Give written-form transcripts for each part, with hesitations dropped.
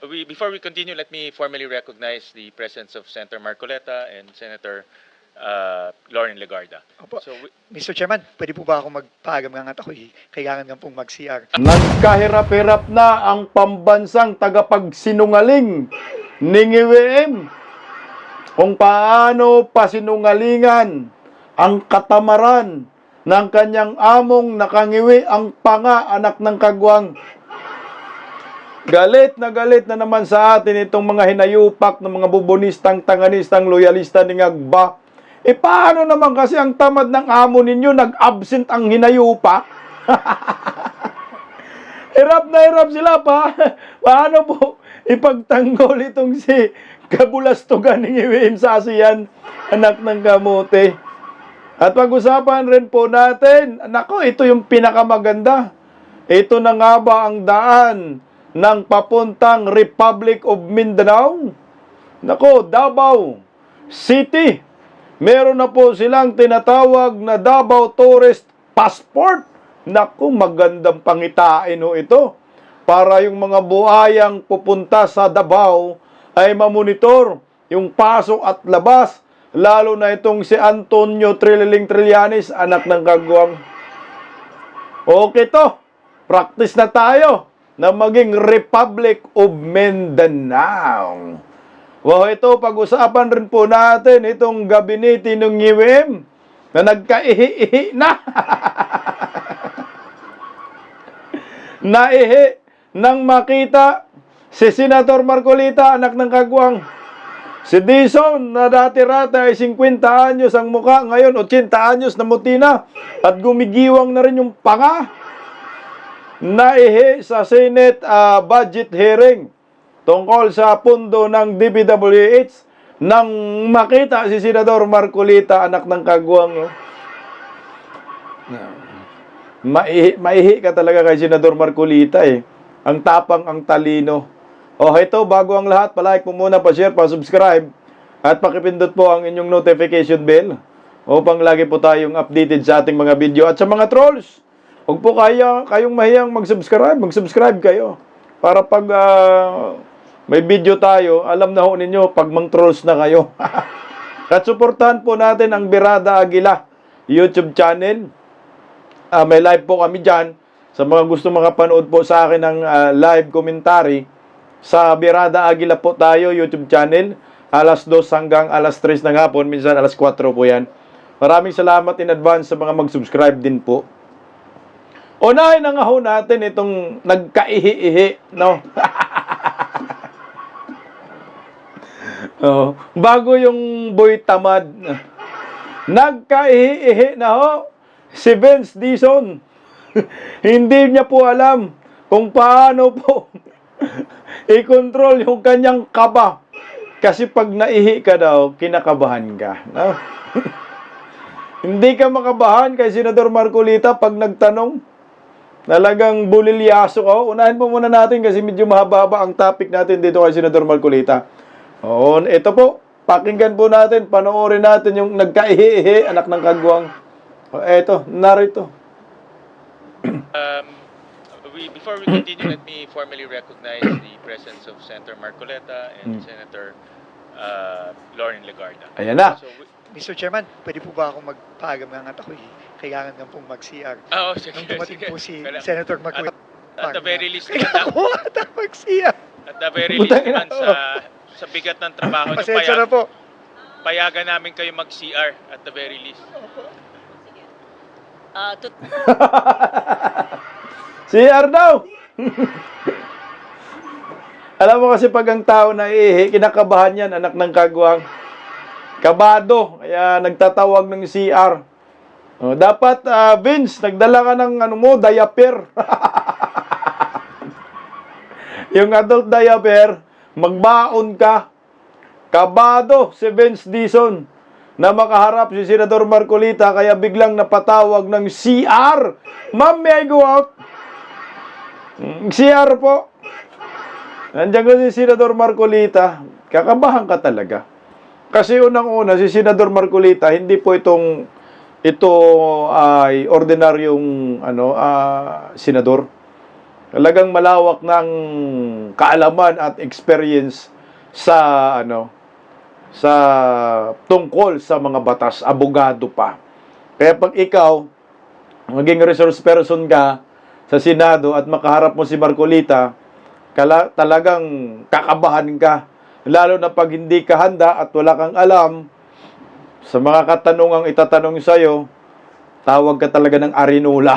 Before we continue, let me formally recognize the presence of Senator Marcoleta and Senator Lauren Legarda. Opo. So, Mr. Chairman, pwede po ba ako magpahagam nga at ako kailangan nga pong mag-CR? Nagkahirap-hirap na ang pambansang tagapagsinungaling ni NGWM kung paano pasinungalingan ang katamaran ng kanyang among nakangiwi ang panga anak ng kagwang. Galit na naman sa atin itong mga hinayupak ng mga bubonistang, tanganistang, loyalista ni Ngagba. E paano naman kasi ang tamad ng amo ninyo, nag-absent ang hinayupak? Hirap na hirap sila pa. Paano po ipagtanggol itong si kabulastugan ni Iwim sa ASEAN, anak ng kamote? At pag-usapan rin po natin, nako, ito yung pinakamaganda. Ito na nga ba ang daan ng papuntang Republic of Mindanao? Nako, Davao City. Meron na po silang tinatawag na Davao Tourist Passport. Nako, magandang pangitain ho ito. Para yung mga buhayang pupunta sa Davao ay mamonitor yung pasok at labas. Lalo na itong si Antonio Trillanes, anak ng kagwang. Okay to. Practice na tayo na maging Republic of Mindanao. Wow, ito, pag-usapan rin po natin itong gabinete ng NGWM na nagkaihi-ihi na. Naihi nang makita si Senator Marcolita, anak ng kagwang. Si Dizon, na dati-rata ay 50 anyos ang muka, ngayon 80 anyos na mutina at gumigiwang na rin yung panga. Naihi sa Senate budget hearing tungkol sa pundo ng DPWH nang makita si Senador Marcolita, anak ng kagwang. Maihi ka talaga kay Senador Marcolita eh. Ang tapang, ang talino. Ito, bago ang lahat, palike po muna, pa-share, pa-subscribe at pakipindot po ang inyong notification bell upang lagi po tayong updated sa ating mga video. At sa mga trolls, huwag po kayong mahiyang mag-subscribe kayo. Para pag may video tayo, alam na ho ninyo pag mang-trolls na kayo. At suportahan po natin ang Birada Aguila YouTube channel. May live po kami dyan. Sa mga gusto makapanood po sa akin ng live commentary, sa Birada Aguila po tayo, YouTube channel. Alas 2 hanggang alas 3 ng hapon, minsan alas 4 po yan. Maraming salamat in advance sa mga mag-subscribe din po. Unahin na nga ho natin itong nagkaihi-ihi, no? Bago yung boy tamad, nagkaihi-ihi na ho si Vince Dizon. Hindi niya po alam kung paano po i-control yung kanyang kaba. Kasi pag naihi ka daw, kinakabahan ka. No? Hindi ka makabahan kay Senador Marcolita pag nagtanong. Talagang bulilyaso ka. Unahin po muna natin kasi medyo mahaba ang topic natin dito kay Senador Marcolita. Ito po, pakinggan po natin, panoorin natin yung nagkaihi-ihi, anak ng kagwang. Ito, narito. Before we continue, let me formally recognize the presence of Senator Marcoleta and Senator Lauren Legarda. Ayan na. So, Mr. Chairman, pwede po ba ako magpahagam nga at ako kailangan nga pong mag-CR? sige, Nung dumating sige. po si Kailangan- Senator Marcolita. At the very least Kailangan naman, ko ata mag-CR. at the very least naman sa bigat ng trabaho niyo, Pasensya na po. payagan namin kayo mag-CR at the very least. CR daw! Alam mo kasi pag ang tao naihi, kinakabahan yan, anak ng kagwang. Kabado, kaya nagtatawag ng CR. Dapat, Vince, nagdala ka ng diaper. Yung adult diaper, magbaon ka. Kabado si Vince Dizon na makaharap si Senador Marcolita kaya biglang napatawag ng CR. Ma'am, may I go out? CR po. Nandiyan ko si Senador Marcolita. Kakabahan ka talaga. Kasi unang-una, si Senador Marcolita, hindi po ito ay ordinaryong senador. Talagang malawak ng kaalaman at experience sa sa tungkol sa mga batas, abogado pa. Kaya pag ikaw maging resource person ka sa Senado at makaharap mo si Marcolita, talagang kakabahan ka. Lalo na pag hindi ka handa at wala kang alam sa mga katanungang itatanong sa'yo, tawag ka talaga ng arinula.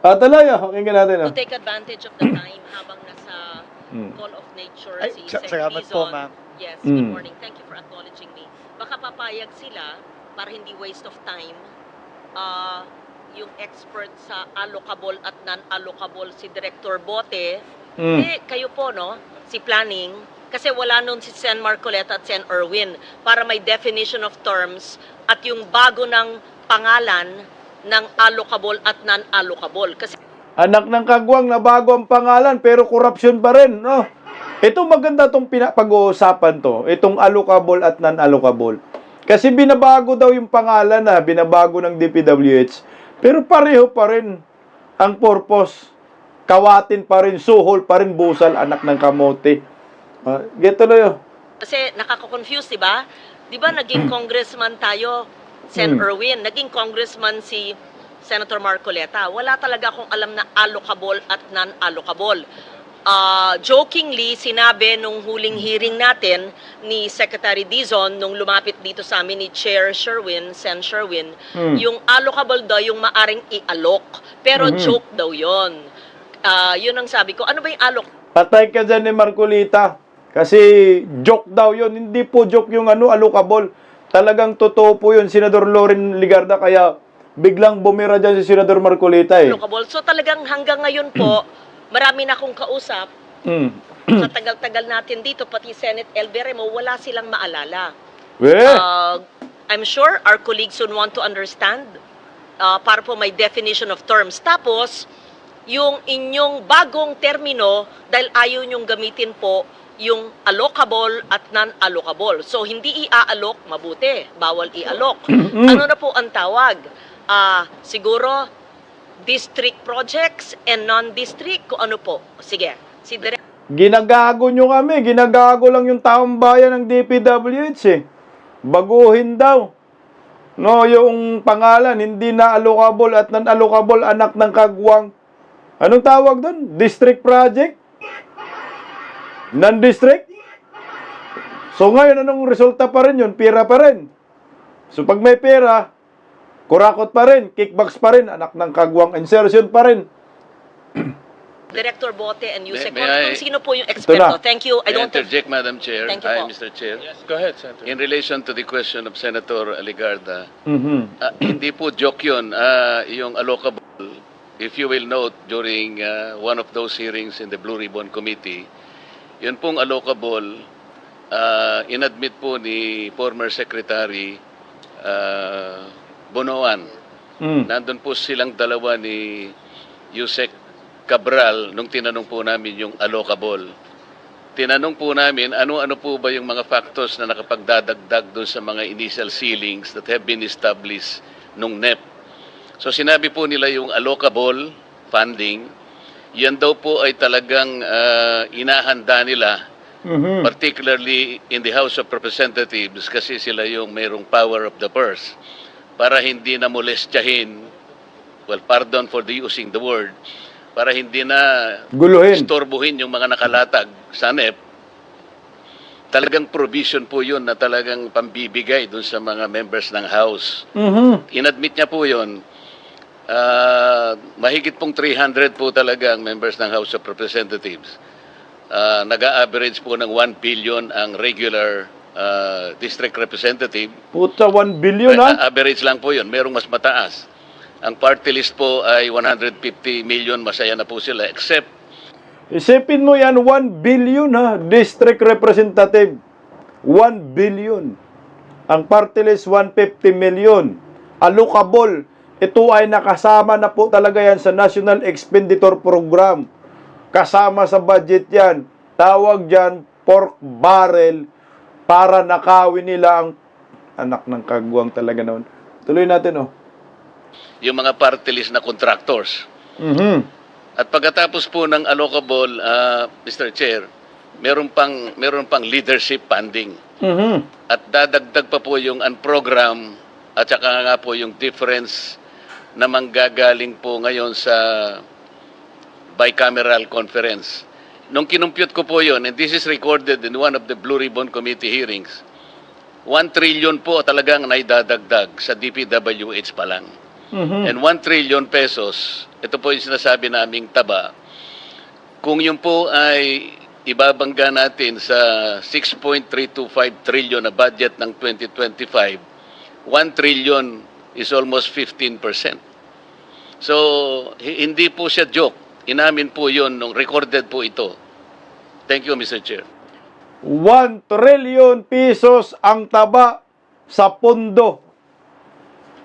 Tuloy, pakinggan natin. To take advantage of the time habang nasa Call of Nature Ay, si salamat Dizon. po, ma'am. Yes, good morning. Thank you for acknowledging me. Baka papayag sila para hindi waste of time. Yung expert sa allocable at non-allocable si Director Bote, kayo po, no? Si Planning, kasi wala nun si Sen Marcoleta at Sen Erwin para may definition of terms at yung bago ng pangalan ng allocable at non-allocable. Kasi Anak ng kagwang na bago ang pangalan pero corruption pa rin, no? Ito maganda tong pag-uusapan to, itong allocable at non-allocable. Kasi binabago daw yung pangalan binabago ng DPWH, pero pareho pa rin ang purpose. Kawatin pa rin, suhol pa rin, busal, anak ng kamote. Get tuloy. Kasi nakaka-confuse, di ba? Di ba naging congressman tayo, Sen Erwin, naging congressman si Senator Marcoleta. Wala talaga akong alam na allocable at non-allocable. Jokingly, sinabi nung huling hearing natin ni Secretary Dizon nung lumapit dito sa amin ni Chair Sherwin, Sen Sherwin, yung allocable daw yung maaring i-allok. Pero joke daw yon. Yun ang sabi ko. Ano ba yung allok? Patay ka dyan ni Marcolita. Kasi joke daw yun. Hindi po joke yung allocable. Talagang totoo po yun, Senador Loren Legarda. Kaya biglang bumira dyan si Senador Marcolita Allocable. So talagang hanggang ngayon po, marami na akong kausap. Sa tagal-tagal natin dito, pati Senate El Berremo, wala silang maalala. I'm sure our colleagues would want to understand para po may definition of terms. Tapos, yung inyong bagong termino, dahil ayaw nyong gamitin po yung allocable at non-allocable. So, hindi i-allok, mabuti. Bawal i-allok. Ano na po ang tawag? Siguro, district projects and non-district, kung ano po. Sige, si Direk. Ginagago nyo kami. Ginagago lang yung taong bayan ng DPWH Baguhin daw. No, yung pangalan, hindi na allocable at non-allocable, anak ng kagwang. Anong tawag doon? District project? Non-district? So ngayon, anong resulta pa rin yun? Pera pa rin. So pag may pera, kurakot pa rin, kickbacks pa rin, anak ng kagwang, insertion pa rin. Director Bote and Yusek. May I- Kung sino po yung eksperto. Thank you. I May I don't think... interject, Madam Chair? Thank you Hi, po. Mr. Chair. Yes, go ahead, Senator. In relation to the question of Senator Legarda, Mhm. hindi po joke yun. Yung allocable, if you will note, during one of those hearings in the Blue Ribbon Committee, yun pong allocable, inadmit po ni former Secretary Bonoan. Nandun po silang dalawa ni Yusek Cabral nung tinanong po namin yung allocable. Tinanong po namin ano-ano po ba yung mga factors na nakapagdadagdag doon sa mga initial ceilings that have been established nung NEP. So sinabi po nila yung allocable funding, yan daw po ay talagang inahanda nila, particularly in the House of Representatives kasi sila yung mayroong power of the purse para hindi na molestyahin, well, pardon for the using the word, para hindi na Guluhin. istorbohin yung mga nakalatag sa NEP. Talagang provision po yun na talagang pambibigay dun sa mga members ng House. Inadmit niya po yun. Mahigit pong 300 po talaga ang members ng House of Representatives. Nag-a-average po ng 1 billion ang regular district representative. Puta, 1 billion Average lang po yun. Merong mas mataas. Ang party list po ay 150 million. Masaya na po sila. Except, Isipin mo yan, 1 billion district representative. 1 billion. Ang party list, 150 million. Allocable. Ito ay nakasama na po talaga yan sa National Expenditure Program. Kasama sa budget yan. Tawag dyan, pork barrel para nakawin nila ang anak ng kagwang talaga noon. Tuloy natin, yung mga party list na contractors. Mhm. At pagkatapos po ng allocable, Mr. Chair, meron pang leadership funding. Mhm. At dadagdag pa po yung unprogram at saka nga po yung difference na manggagaling po ngayon sa bicameral conference. Nung kinumpute ko po yun, and this is recorded in one of the Blue Ribbon Committee hearings, 1 trillion po talagang naidadagdag sa DPWH pa lang. Mhm. And 1 trillion pesos, ito po yung sinasabi naming taba, kung yun po ay ibabangga natin sa 6.325 trillion na budget ng 2025, 1 trillion is almost 15%. So, hindi po siya joke. Inamin po yun nung recorded po ito. Thank you, Mr. Chair. 1 trillion pesos ang taba sa pondo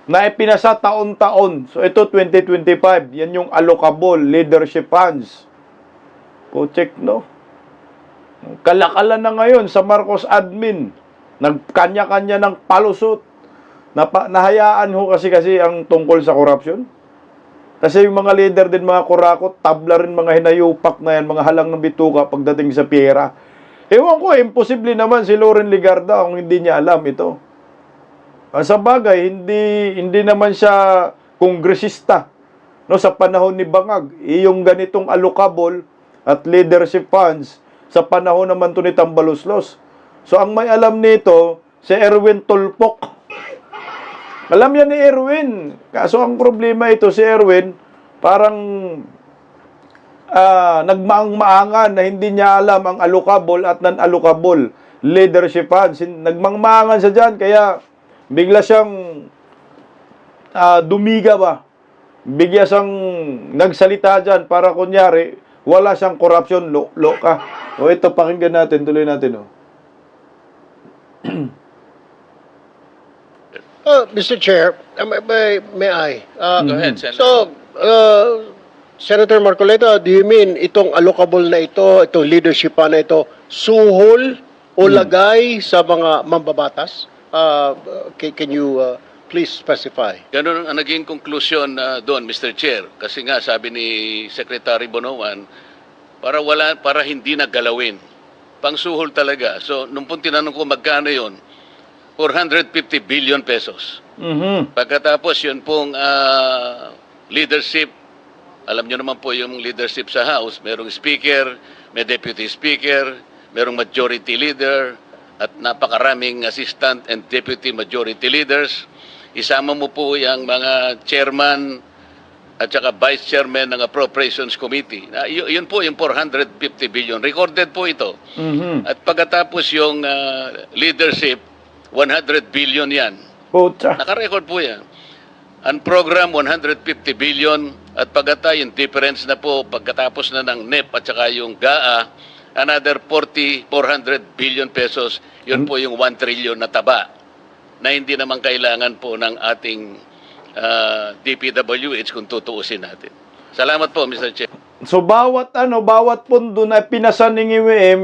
na ipinasa taon-taon. So ito 2025, yan yung allocable leadership funds. Check, no? Kalakalan na ngayon sa Marcos admin. Nagkanya-kanya ng palusot. Nahayaan ho kasi ang tungkol sa corruption. Kasi yung mga leader din, mga kurakot, tabla rin mga hinayupak na yan, mga halang ng bituka pagdating sa pera. Ewan ko, imposible naman si Loren Legarda kung hindi niya alam ito. Sa bagay, hindi naman siya kongresista. No, sa panahon ni Bangag, yung ganitong allocable at leadership funds, sa panahon naman to ni Tambaluslos. So, ang may alam nito, si Erwin Tulpok. Alam yan ni Erwin. Kaso ang problema ito, si Erwin, parang nagmaang-maangan na hindi niya alam ang allocable at non-allocable leadership funds. Nagmaang-maangan siya dyan, kaya bigla siyang dumiga ba? Bigla siyang nagsalita dyan para kunyari, wala siyang corruption, ka. O ito, pakinggan natin, tuloy natin. Mr. Chair, may I? Go ahead, Senator. So, Senator Marcoleta, do you mean itong allocable na ito, itong leadership na ito, suhol o lagay sa mga mambabatas? Can you please specify? Ganun ang naging conclusion doon, Mr. Chair. Kasi nga, sabi ni Secretary Bonoan, para hindi nagalawin. Pangsuhol talaga. So, nung po tinanong ko magkano yon, 450 billion pesos. Mhm. Pagkatapos yun pong leadership, alam nyo naman po yung leadership sa House, merong speaker, may deputy speaker, merong majority leader, at napakaraming assistant and deputy majority leaders. Isama mo po yung mga chairman at saka vice chairman ng Appropriations Committee. Yun po yung 450 billion. Recorded po ito. Mhm. At pagkatapos yung leadership, 100 billion yan. Pucha. Nakarecord po yan. Ang program, 150 billion. At yung difference na po, pagkatapos na ng NEP at saka yung GAA, another 400 billion pesos. Yun po yung 1 trillion na taba na hindi naman kailangan po ng ating DPWH kung tutuusin natin. Salamat po, Mr. Chair. So bawat pondo na pinasa ng IWM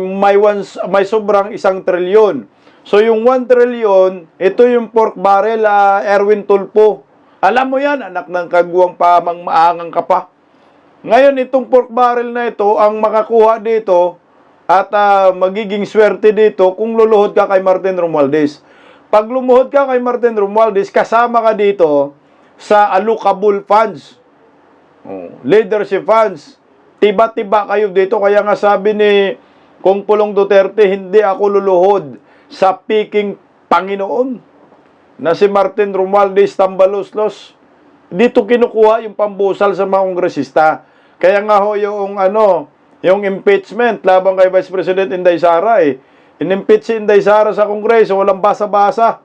may sobrang 1 trilyon. So yung 1 trilyon, ito yung pork barrel Erwin Tulpo. Alam mo yan, anak ng kagwang maangang ka pa. Ngayon itong pork barrel na ito ang makakuha dito at magiging swerte dito kung luluhod ka kay Martin Romualdez. Pag lumuhod ka kay Martin Romualdez, kasama ka dito sa allocable funds. Leadership funds. Tiba-tiba kayo dito. Kaya nga sabi ni Kong Pulong Duterte, hindi ako luluhod sa piking Panginoon na si Martin Romualdez Tambaluslos. Dito kinukuha yung pambusal sa mga kongresista. Kaya nga ho yung impeachment laban kay Vice President Inday Sara in-impeach si Inday Sara sa Kongreso, walang basa-basa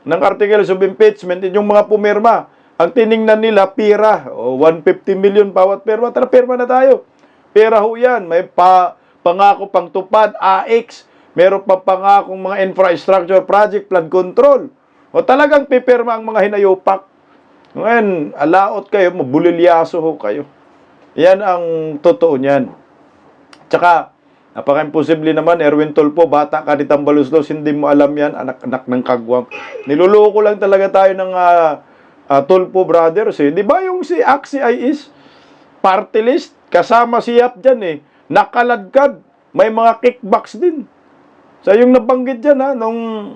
ng articles of impeachment, yung mga pumirma. Ang tiningnan nila, pira. 150 million bawat pirma. Tara, pirma na tayo. Pera ho yan. May pangako pang tupad, AX. Meron pa pangakong mga infrastructure project, flood control. O talagang pipirma ang mga hinayupak. Ngayon, alaot kayo, mabulilyaso ho kayo. Yan ang totoo niyan. Tsaka, napaka-imposible naman, Erwin Tulpo, bata ka ni Tambaluslos, hindi mo alam yan, anak-anak ng kagwang. Niluloko lang talaga tayo ng Tulpo Brothers. Di ba yung si Axie IS? party list, kasama si Yap dyan eh. Nakaladkad. May mga kickbacks din. Sa yung nabanggit dyan ha, nung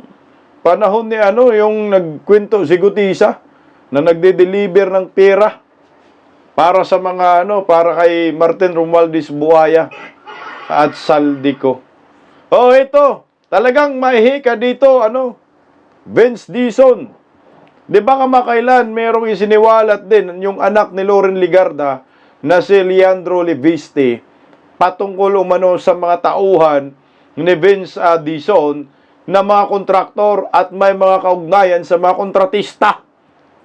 panahon ni yung nagkwento si Gutisa, na nagde-deliver ng pera para sa mga para kay Martin Romualdez Buaya at Saldico. Oh, ito. Talagang mahihi ka dito, Vince Dizon. Di ba kamakailan merong isiniwalat din yung anak ni Loren Legarda na si Leandro Leviste patungkol umano sa mga tauhan ni Vince Dizon na mga kontraktor at may mga kaugnayan sa mga kontratista.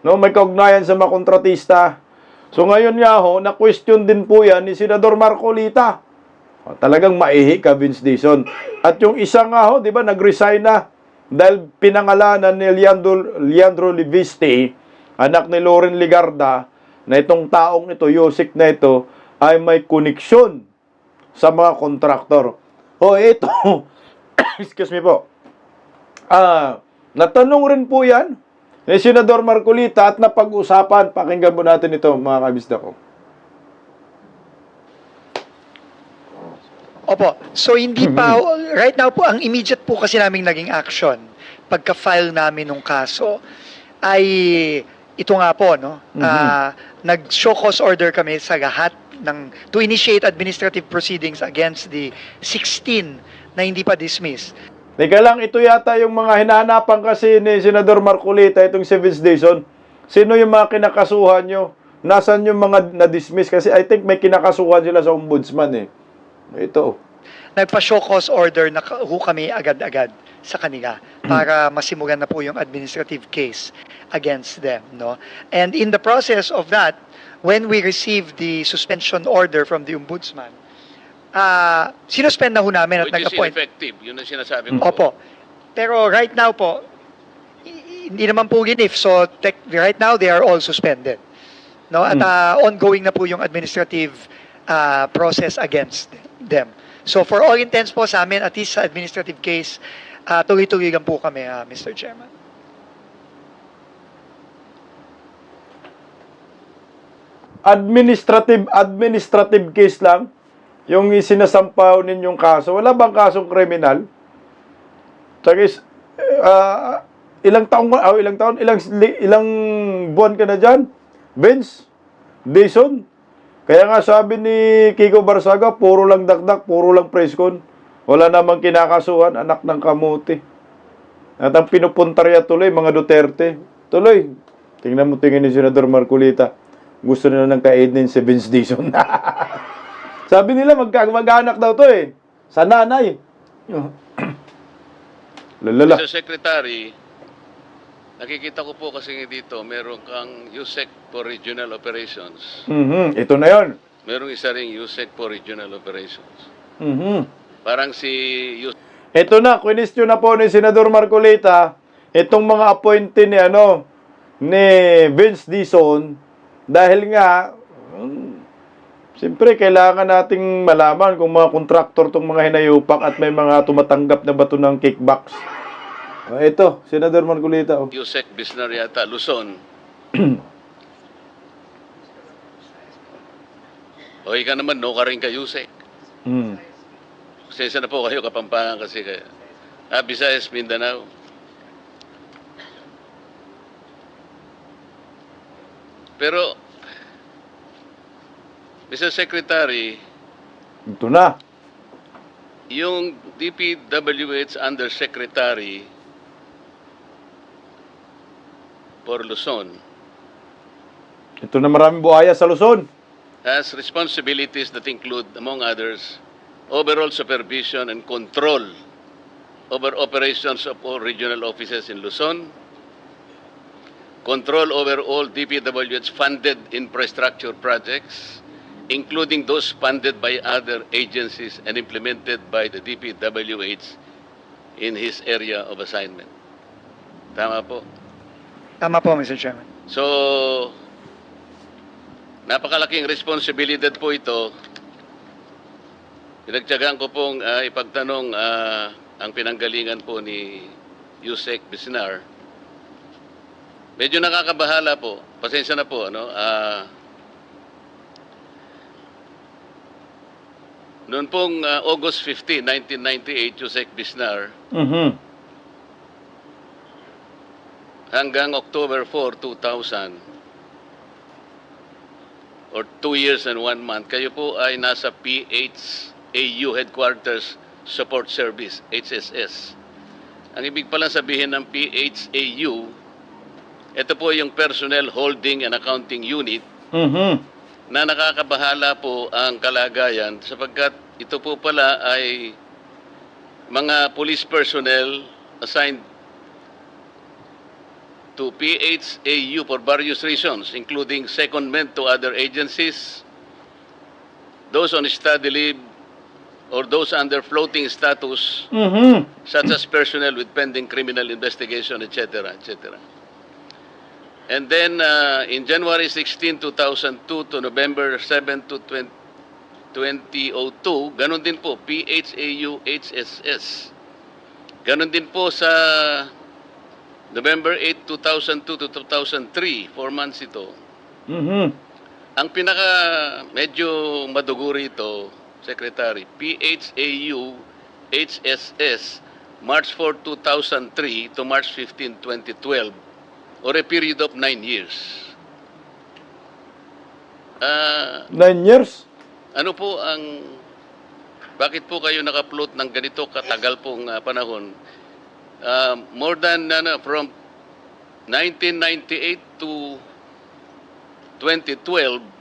No, may kaugnayan sa mga kontratista. So ngayon nga na-question din po yan ni Senador Marcolita. Talagang maihi ka, Vince Dizon. At yung isa nga di ba, nag-resign na dahil pinangalanan ni Leandro Leviste, anak ni Loren Legarda, na itong taong ito, Yusek na ito, ay may koneksyon sa mga kontraktor. Ito, excuse me po. Natanong rin po yan ni Senador Marcolita at napag-usapan. Pakinggan po natin ito, mga kabisda ko. Opo. So hindi pa, right now po, ang immediate po kasi naming naging action pagka-file namin ng kaso ay ito nga po, nag-show cause order kami sa lahat to initiate administrative proceedings against the 16 na hindi pa dismissed. Teka lang, ito yata yung mga hinahanapan kasi ni Senador Marcolita, itong si Vince Dizon. Sino yung mga kinakasuhan nyo? Nasaan yung mga na-dismiss? Kasi I think may kinakasuhan sila sa ombudsman eh. Ito. Nagpa-show cause order na kami agad-agad sa kanila para masimulan na po yung administrative case against them, no? And in the process of that, when we received the suspension order from the ombudsman, sinuspend na ho namin at Which is nag-appoint. ineffective. Yun ang sinasabi ko. Opo. Pero right now po, hindi naman po ginif. So right now, they are all suspended. No? At ongoing na po yung administrative process against them. So for all intents po sa amin, at least sa administrative case, tuloy-tuloy lang po kami, Mr. Chairman. Administrative case lang yung sinasampaw ninyong kaso. Wala bang kasong kriminal? Tsaka ilang buwan ka na dyan? Vince Dizon? Kaya nga sabi ni Kiko Barsaga, puro lang dakdak, puro lang preskon. Wala namang kinakasuhan, anak ng kamuti. At ang pinupuntarya tuloy, mga Duterte. Tuloy. Tingnan ni Senador Marcolita. Gusto nila ng kaednin si Vince Dizon. Sabi nila, mag-anak daw to eh. Sa nanay. Lalala. Mr. Secretary, nakikita ko po kasi dito, meron kang USEC for Regional Operations. Ito na yon. Merong isa ring USEC for Regional Operations. Parang si Ito na, question na po ni Senador Marcolita, itong mga appointee ni Vince Dizon, dahil nga, siyempre, kailangan nating malaman kung mga kontraktor itong mga hinayupak at may mga tumatanggap na bato ng kickbacks. Ito, Senador Marcolita. USEC Bisnar yata, Luzon. O ika naman, no ka rin ka USEC. Pasensya na po kayo, Kapampangan kasi kayo. Visayas, Mindanao. Pero, Mr. Secretary, Ito na. yung DPWH Undersecretary for Luzon Ito na, maraming buhaya sa Luzon. has responsibilities that include, among others, overall supervision and control over operations of all regional offices in Luzon, control over all DPWH funded infrastructure projects, including those funded by other agencies and implemented by the DPWH in his area of assignment. Tama po. Tama po, Mr. Chairman. So, napakalaking responsibilidad po ito. Pinagtiyagaan ko pong ipagtanong ang pinanggalingan po ni Yusek Bisnar. Medyo nakakabahala po. Pasensya na po, Noon pong August 15, 1998, Yusek Bisnar, Mhm. hanggang October 4, 2000, or 2 years and 1 month, kayo po ay nasa PHAU Headquarters Support Service, HSS. Ang ibig pala sabihin ng PHAU, ito po yung Personnel Holding and Accounting Unit Mhm. na nakakabahala po ang kalagayan sapagkat ito po pala ay mga police personnel assigned to PHAU for various reasons, including secondment to other agencies, those on study leave, or those under floating status, Mhm. such as personnel with pending criminal investigation, etc., etc. And then, in January 16, 2002 to November 7 to 2002, ganun din po, PHAU HSS. Ganun din po sa November 8, 2002 to 2003, 4 months ito. Mhm. Ang pinaka medyo madugo rito, Secretary, PHAU HSS, March 4, 2003 to March 15, 2012, or a period of 9 years. 9 years? Ano po ang, bakit po kayo naka-float ng ganito katagal pong panahon? More than, from 1998 to 2012,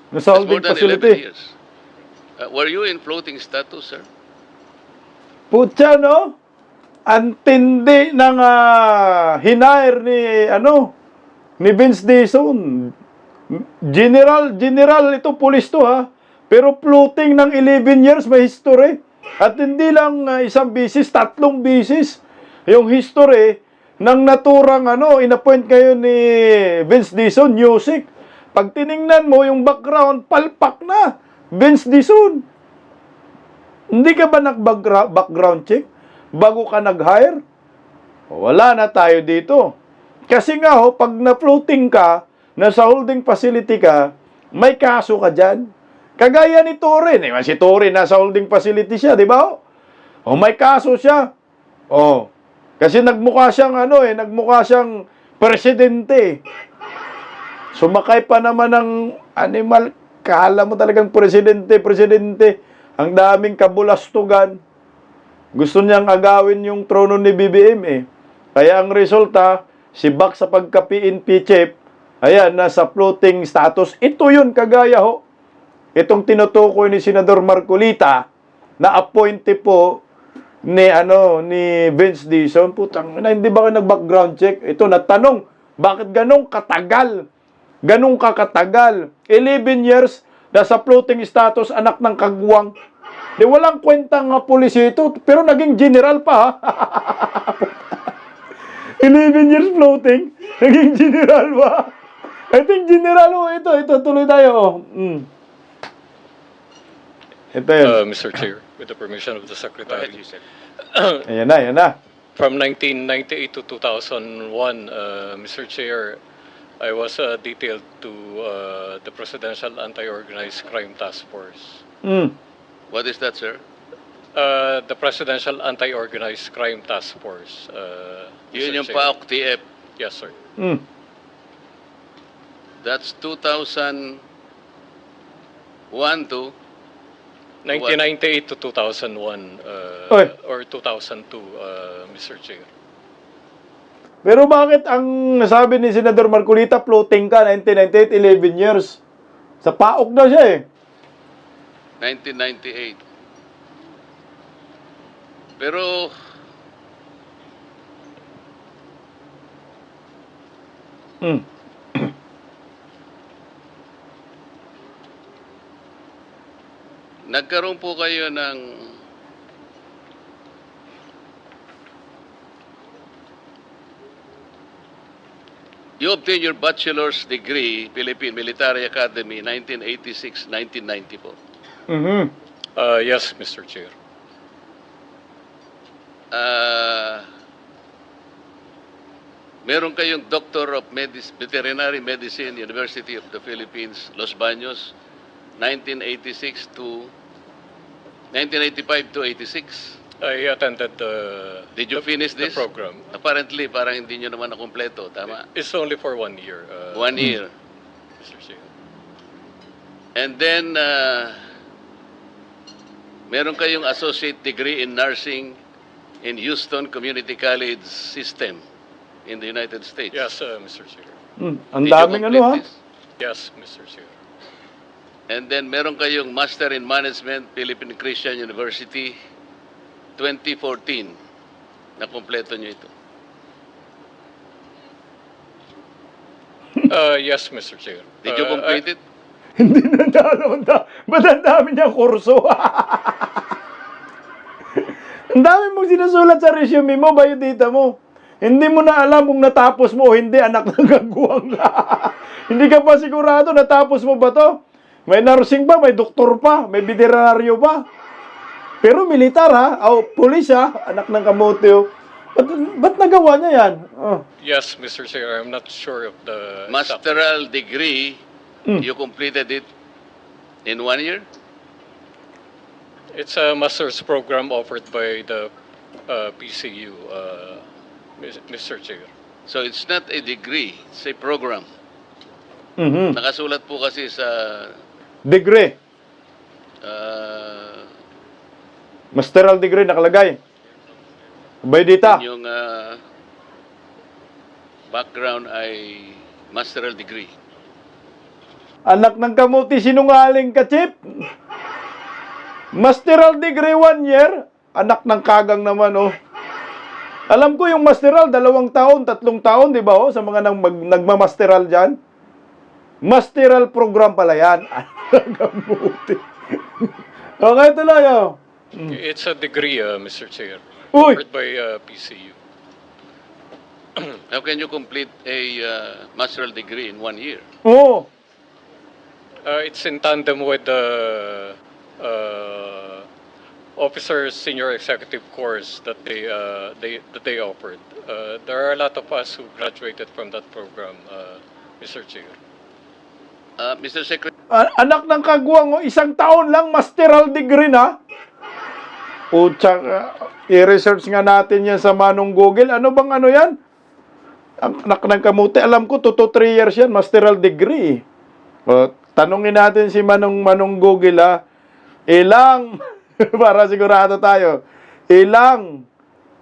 Nasa that's more holding than 11 facility. years. Were you in floating status, sir? Putya, no? Ang tindi ng hinire ni Vince Dizon. General ito, police to ha. Pero floating ng 11 years, may history. At hindi lang isang bisis, 3 bisis. Yung history ng naturang inappoint kayo ni Vince Dizon, music. Pag tiningnan mo yung background, palpak na. Vince Dizon. Hindi ka ba nag-background check bago ka nag-hire? Wala na tayo dito. Kasi nga pag na-floating ka, nasa holding facility ka, may kaso ka dyan. Kagaya ni Torin. Si Torin nasa holding facility siya, di ba? May kaso siya. Kasi nagmukha siyang nagmukha siyang presidente. Sumakay pa naman ng animal. Kala mo talagang presidente. Ang daming kabulastugan. Gusto niyang agawin yung trono ni BBM Kaya ang resulta, si Bak sa pagka-PNP chief, ayan, nasa floating status. Ito yun, kagaya itong tinutukoy ni Senador Marcolita, na appointee po ni Vince Dizon. Putang, hindi ba kayo nag-background check? Ito, natanong, bakit ganong katagal? Ganong kakatagal? 11 years, nasa floating status, anak ng kagwang. Di walang kwentang pulis ito, pero naging general pa, 11 years floating, naging general pa. I think general ito, tuloy tayo. Ito yun. Mr. Chair, with the permission of the Go ahead, Secretary. Yusek. Ayan na. From 1998 to 2001, Mr. Chair, I was detailed to the Presidential Anti-Organized Crime Task Force. What is that, sir? The Presidential Anti-Organized Crime Task Force. Yun Mr. yung Chair. PAOK-TF. Yes, sir. That's 2001 to 1998 to 2001 Oy. or 2002, Mr. Chair. Pero bakit ang nasabi ni Senador Marcolita, floating ka, 1998, 11 years? Sa PAOK daw siya 1998. Pero nagkaroon po kayo ng you obtained your bachelor's degree, Philippine Military Academy, 1986-1990 po. Yes, Mr. Chair. Meron kayong Doctor of Veterinary Medicine, University of the Philippines, Los Baños, 1986 to 1985 to 86. I attended Did you finish the this? program. Apparently, parang hindi nyo naman nakumpleto. Tama? It's only for 1 year. 1 year. Mr. Chair. And then, meron kayong associate degree in nursing in Houston Community College System in the United States. Yes, Mr. Chair. Ang Did you daming complete ano ha. this? Yes, Mr. Chair. And then, meron kayong Master in Management, Philippine Christian University, 2014. Nakompleto nyo ito. Yes, Mr. Chair. Did you complete it? Hindi na alam. Ba't ang dami niyang kurso? Ang dami mong sinusulat sa resume mo, biodata mo. Hindi mo na alam kung natapos mo o hindi, anak ng kagawang ka. Hindi ka pa sigurado, natapos mo ba to? May nursing pa, may doktor pa, may veterinaryo pa. Pero militar ha, o pulis ha, anak ng kamote. Ba't nagawa niya yan? Oh. Yes, Mr. Chair. I'm not sure of the exact- Masteral degree, you completed it in 1 year? It's a master's program offered by the PCU, Mr. Chair. So it's not a degree, it's a program. Mhm. Nakasulat po kasi sa Degree. Masteral degree nakalagay. Biodata. yung background ay masteral degree. Anak ng kamuti, sinungaling ka, Chip. Masteral degree 1 year. Anak ng kagang naman, oh. Alam ko yung masteral, 2 taon, 3 taon, di ba, oh? Sa mga nagmamasteral dyan. Masteral program pala yan. Anak ng kamuti. Okay, tuloy, oh. It's a degree, Mr. Chair, Uy! offered by PCU. How can you complete a masteral degree in 1 year? Oh. It's in tandem with the officer's senior executive course that they offered. There are a lot of us who graduated from that program, Mr. Chair. Mr. Secretary, Anak ng kagwang, oh, 1 taon lang, masteral degree na. Putsang, i-research nga natin yan sa Manong Google. Ano bang ano yan? Ang anak ng kamuti, alam ko, 2 to 3 years yan, masteral degree. O, tanungin natin si Manong Google, ha? Ilang, para sigurado tayo, ilang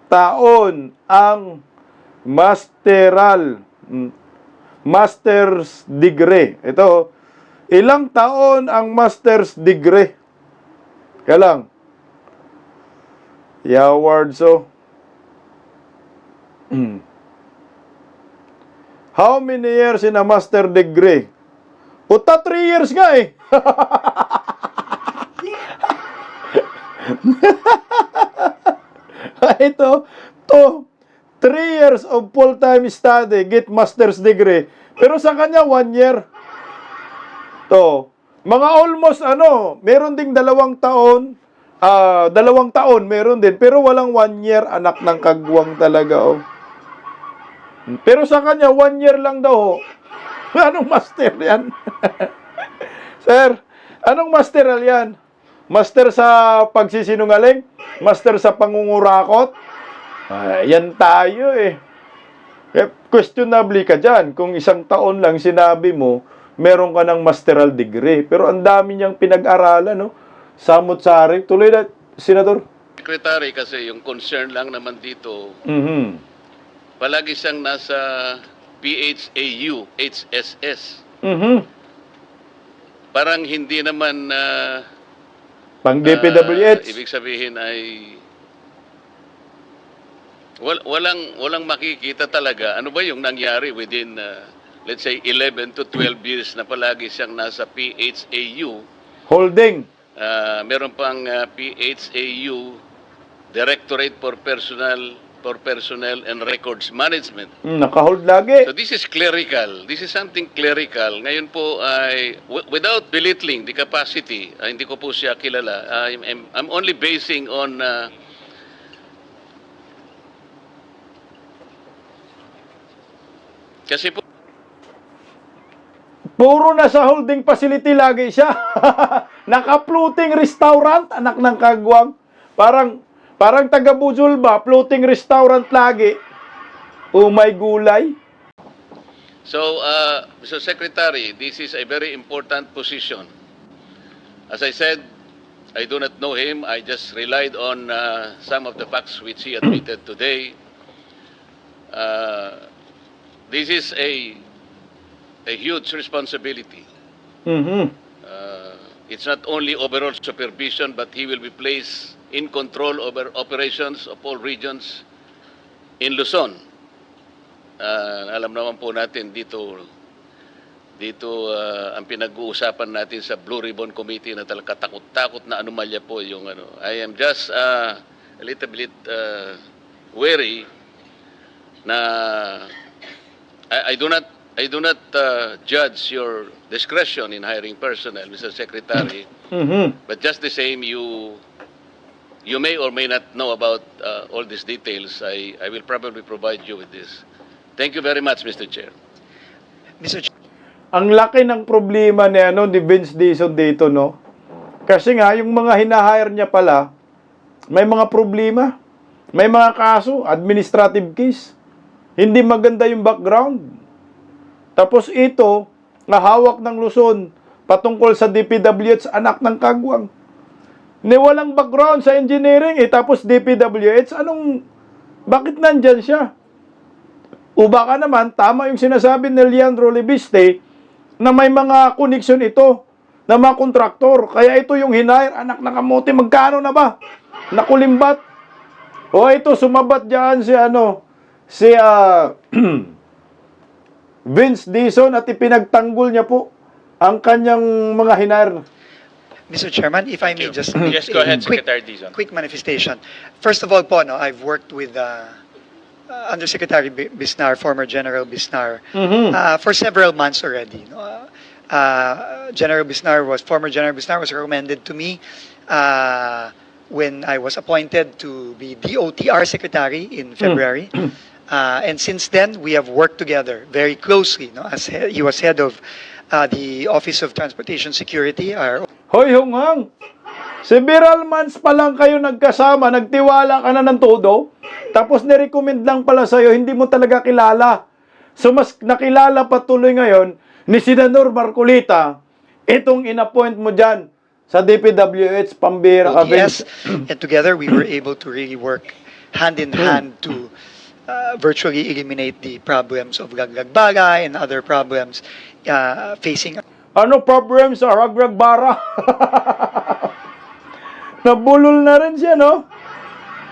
taon ang master's degree? Ito, ilang taon ang master's degree? Kaya lang. Awards, oh. How many years in a master degree? Puta, 3 years nga eh. Ito, 3 years of full-time study, get master's degree. Pero sa kanya, 1 year. Mga almost, meron ding 2 taon, 2 taon meron din, pero walang 1 year, anak ng kagwang talaga, oh. Pero sa kanya, 1 year lang daw, oh. Anong master yan? Sir, anong masteral yan? Master sa pagsisinungaling? Master sa pangungurakot? Yan tayo eh. Questionably ka dyan. Kung 1 taon lang sinabi mo, meron ka ng masteral degree. Pero ang dami niyang pinag-aralan, no? Samot-sari. Tuloy na, Senador. Secretary, kasi yung concern lang naman dito, palagi siyang nasa PHAU, HSS. Parang hindi naman Pang DPWH. ibig sabihin ay walang makikita talaga. Ano ba yung nangyari within let's say 11 to 12 years na palagi siyang nasa PHAU? Holding. Meron pang PHAU Directorate for Personnel and Records Management. Nakahold lagi. So this is clerical. This is something clerical. Ngayon po ay without belittling the capacity, hindi ko po siya kilala. I'm only basing on kasi po Puro na sa holding facility lagi siya. Naka-floating restaurant, anak ng kagwang. Parang taga Buzul ba, floating restaurant lagi. Oh my gulay. So, Mr. Secretary, this is a very important position. As I said, I do not know him. I just relied on some of the facts which he admitted today. This is a huge responsibility. It's not only overall supervision, but he will be placed in control over operations of all regions in Luzon. Alam naman po natin dito ang pinag-uusapan natin sa Blue Ribbon Committee na talaga takot-takot na anomalya po yung ano. I am just a little bit wary na I do not judge your discretion in hiring personnel, Mr. Secretary. But just the same, you may or may not know about all these details. I will probably provide you with this. Thank you very much, Mr. Chair. Mr. Chair, Ang laki ng problema ni Vince Dizon dito, no? Kasi nga, yung mga hinahire niya pala, may mga problema, may mga kaso, administrative case. Hindi maganda yung background. Tapos ito, nahawak ng Luzon, patungkol sa DPWH, anak ng kagwang. Walang background sa engineering, tapos DPWH, bakit nandyan siya? O baka naman, tama yung sinasabi ni Leandro Lebiste, na may mga koneksyon ito, na mga kontraktor. Kaya ito yung hinire, anak ng kamote, magkano na ba? Nakulimbat. O ito, sumabat dyan si Vince Dizon at ipinagtanggol niya po ang kanyang mga hinire. Mr. Chairman, if I may just Yes, go ahead, quick, Secretary Dizon. quick manifestation. First of all po, I've worked with Undersecretary Bisnar, former General Bisnar, for several months already. Former General Bisnar was recommended to me when I was appointed to be DOTR Secretary in February. And since then, we have worked together very closely. As he was head of the Office of Transportation Security. Hoy, hungang! Several months pa lang kayo nagkasama, nagtiwala ka na ng todo, tapos nirecommend lang pala sa'yo, hindi mo talaga kilala. So mas nakilala pa tuloy ngayon ni Senador Marcolita, itong inappoint mo dyan sa DPWH, pambira ka. Yes, and together we were able to really work hand in hand to virtually eliminate the problems of Laglagbara and other problems facing. Ano problem sa Raglagbara? Nabulol na rin siya, no?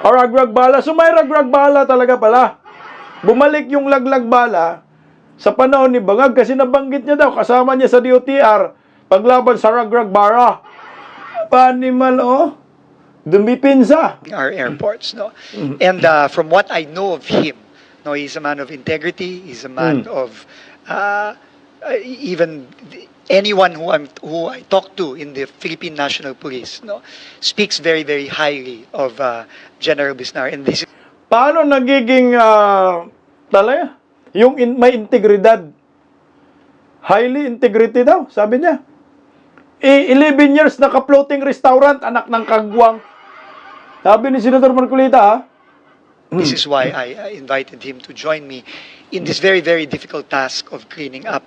O Raglagbala. So may Raglagbala talaga pala. Bumalik yung Laglagbala sa panahon ni Bangag kasi nabanggit niya daw, kasama niya sa DOTR, paglaban sa Raglagbara. Panimal, dumipinsa. Our airports, and from what I know of him, he's a man of integrity. He's a man of even anyone who I talk to in the Philippine National Police, speaks very, very highly of General Bisnar. And this. Paano nagiging talaga? Yung may integridad. Highly integrity daw, sabi niya. 11 years naka-floating restaurant, anak ng kagwang. Sabi ni Senator Marcolita, This is why I invited him to join me in this very, very difficult task of cleaning up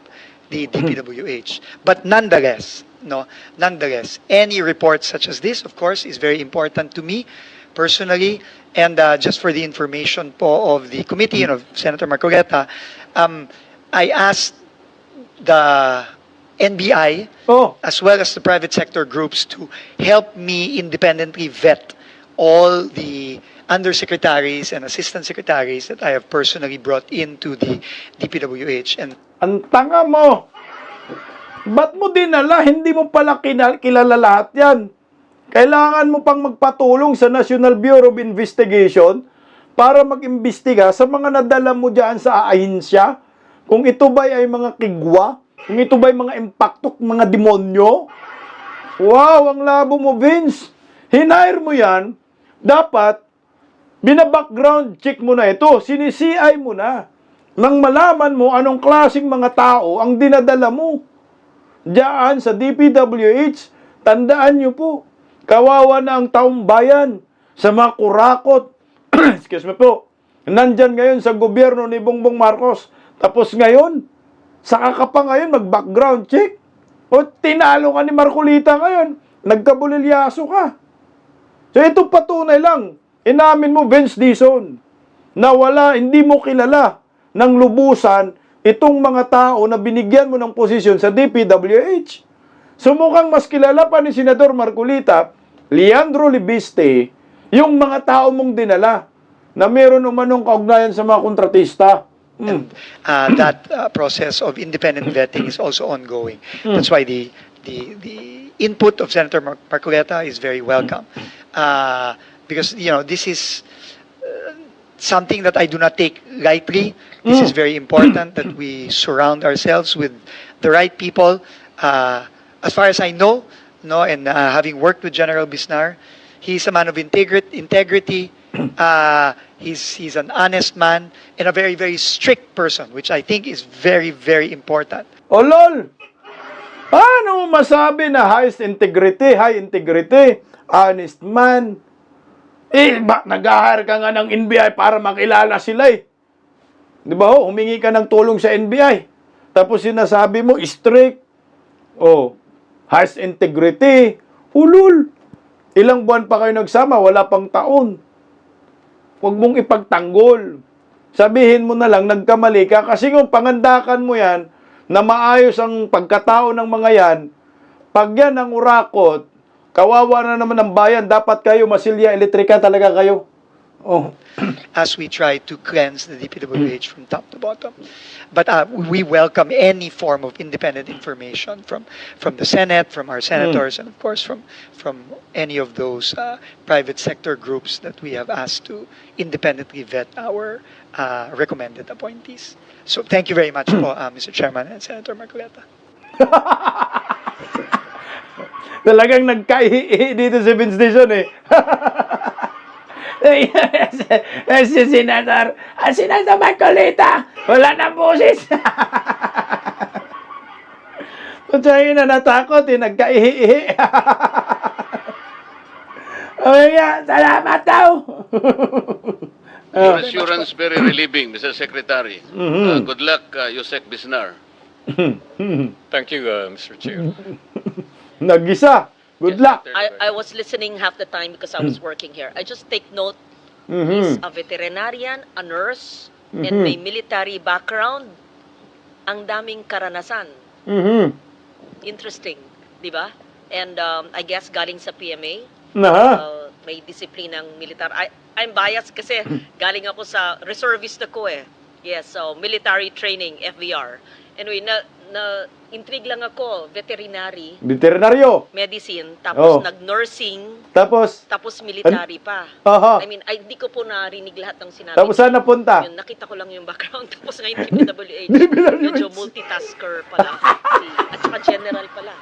the DPWH. But nonetheless, any report such as this, of course, is very important to me personally. And just for the information po of the committee and of Senator Marcoleta, I asked the NBI as well as the private sector groups to help me independently vet all the undersecretaries and assistant secretaries that I have personally brought into the DPWH. And ang tanga mo! Ba't mo dinala? Hindi mo pala kilala lahat yan. Kailangan mo pang magpatulong sa National Bureau of Investigation para mag-imbestiga sa mga nadala mo dyan sa ahinsya. Kung ito ba'y ay mga kigwa, kung ito ba'y mga impactok, mga demonyo. Wow, ang labo mo, Vince. Hinire mo yan, dapat bina-background check mo na ito, sinisi-CI mo na. Nang malaman mo anong klaseng mga tao ang dinadala mo. diyan sa DPWH, tandaan nyo po, kawawa na ang taong bayan sa mga kurakot. Excuse me po. Nandyan ngayon sa gobyerno ni Bongbong Marcos. Tapos ngayon, saka ka pa ngayon mag-background check. O tinalo ka ni Marcolita ngayon, nagkabulilyaso ka. So ito patunay lang, inamin mo, Vince Dizon, na hindi mo kilala ng lubusan itong mga tao na binigyan mo ng posisyon sa DPWH. So mukhang mas kilala pa ni Senador Marcolita, Leandro Libiste, yung mga tao mong dinala na meron umanong kaugnayan sa mga kontratista. That process of independent vetting is also ongoing. That's why the input of Senator Marcoleta is very welcome, because this is something that I do not take lightly. This is very important that we surround ourselves with the right people. As far as I know, and having worked with General Bisnar, he's a man of integrity. He's an honest man and a very, very strict person, which I think is very, very important. O lol! Paano mo masabi na high integrity, honest man? Nag-hire ka nga ng NBI para makilala sila eh. Di ba ho? Humingi ka ng tulong sa NBI. Tapos sinasabi mo, strict. High integrity. Ulul! Ilang buwan pa kayo nagsama, wala pang taon. Huwag mong ipagtanggol. Sabihin mo na lang, nagkamali ka. Kasi kung pangandakan mo yan, na maayos ang pagkatao ng mga yan, pag yan ang urakot, kawawa na naman ang bayan, dapat kayo masilya elektrika talaga kayo. As we try to cleanse the DPWH from top to bottom. But we welcome any form of independent information from the Senate, from our senators, and of course from any of those private sector groups that we have asked to independently vet our recommended appointees. So thank you very much po, Mr. Chairman and Senator Marcoleta. Talagang nagkaihi dito si Vince Dizon eh. Si Senator Marcolita, wala nang boses. Kaya na natakot eh, nagkaihi-ihi. Okay nga, salamat daw. Your assurance very relieving, Mr. Secretary. Good luck, Yusek Bisnar. Thank you, Mr. Chair. Nag-isa. Good luck. I was listening half the time because I was working here. I just take note, he's a veterinarian, a nurse, and may military background. Ang daming karanasan. Interesting, di ba? And I guess galing sa PMA, may disiplinang militar. I'm biased kasi galing ako sa reservist ako eh. Yes, so military training, FVR. Anyway, intrigue lang ako, veterinaryo, medicine, tapos nag-nursing, tapos military pa. I mean, hindi ko po narinig lahat ng sinabi. Tapos saan napunta? Yun, nakita ko lang yung background. Tapos ngayon, DPWH, medyo multitasker pala. At saka general pala.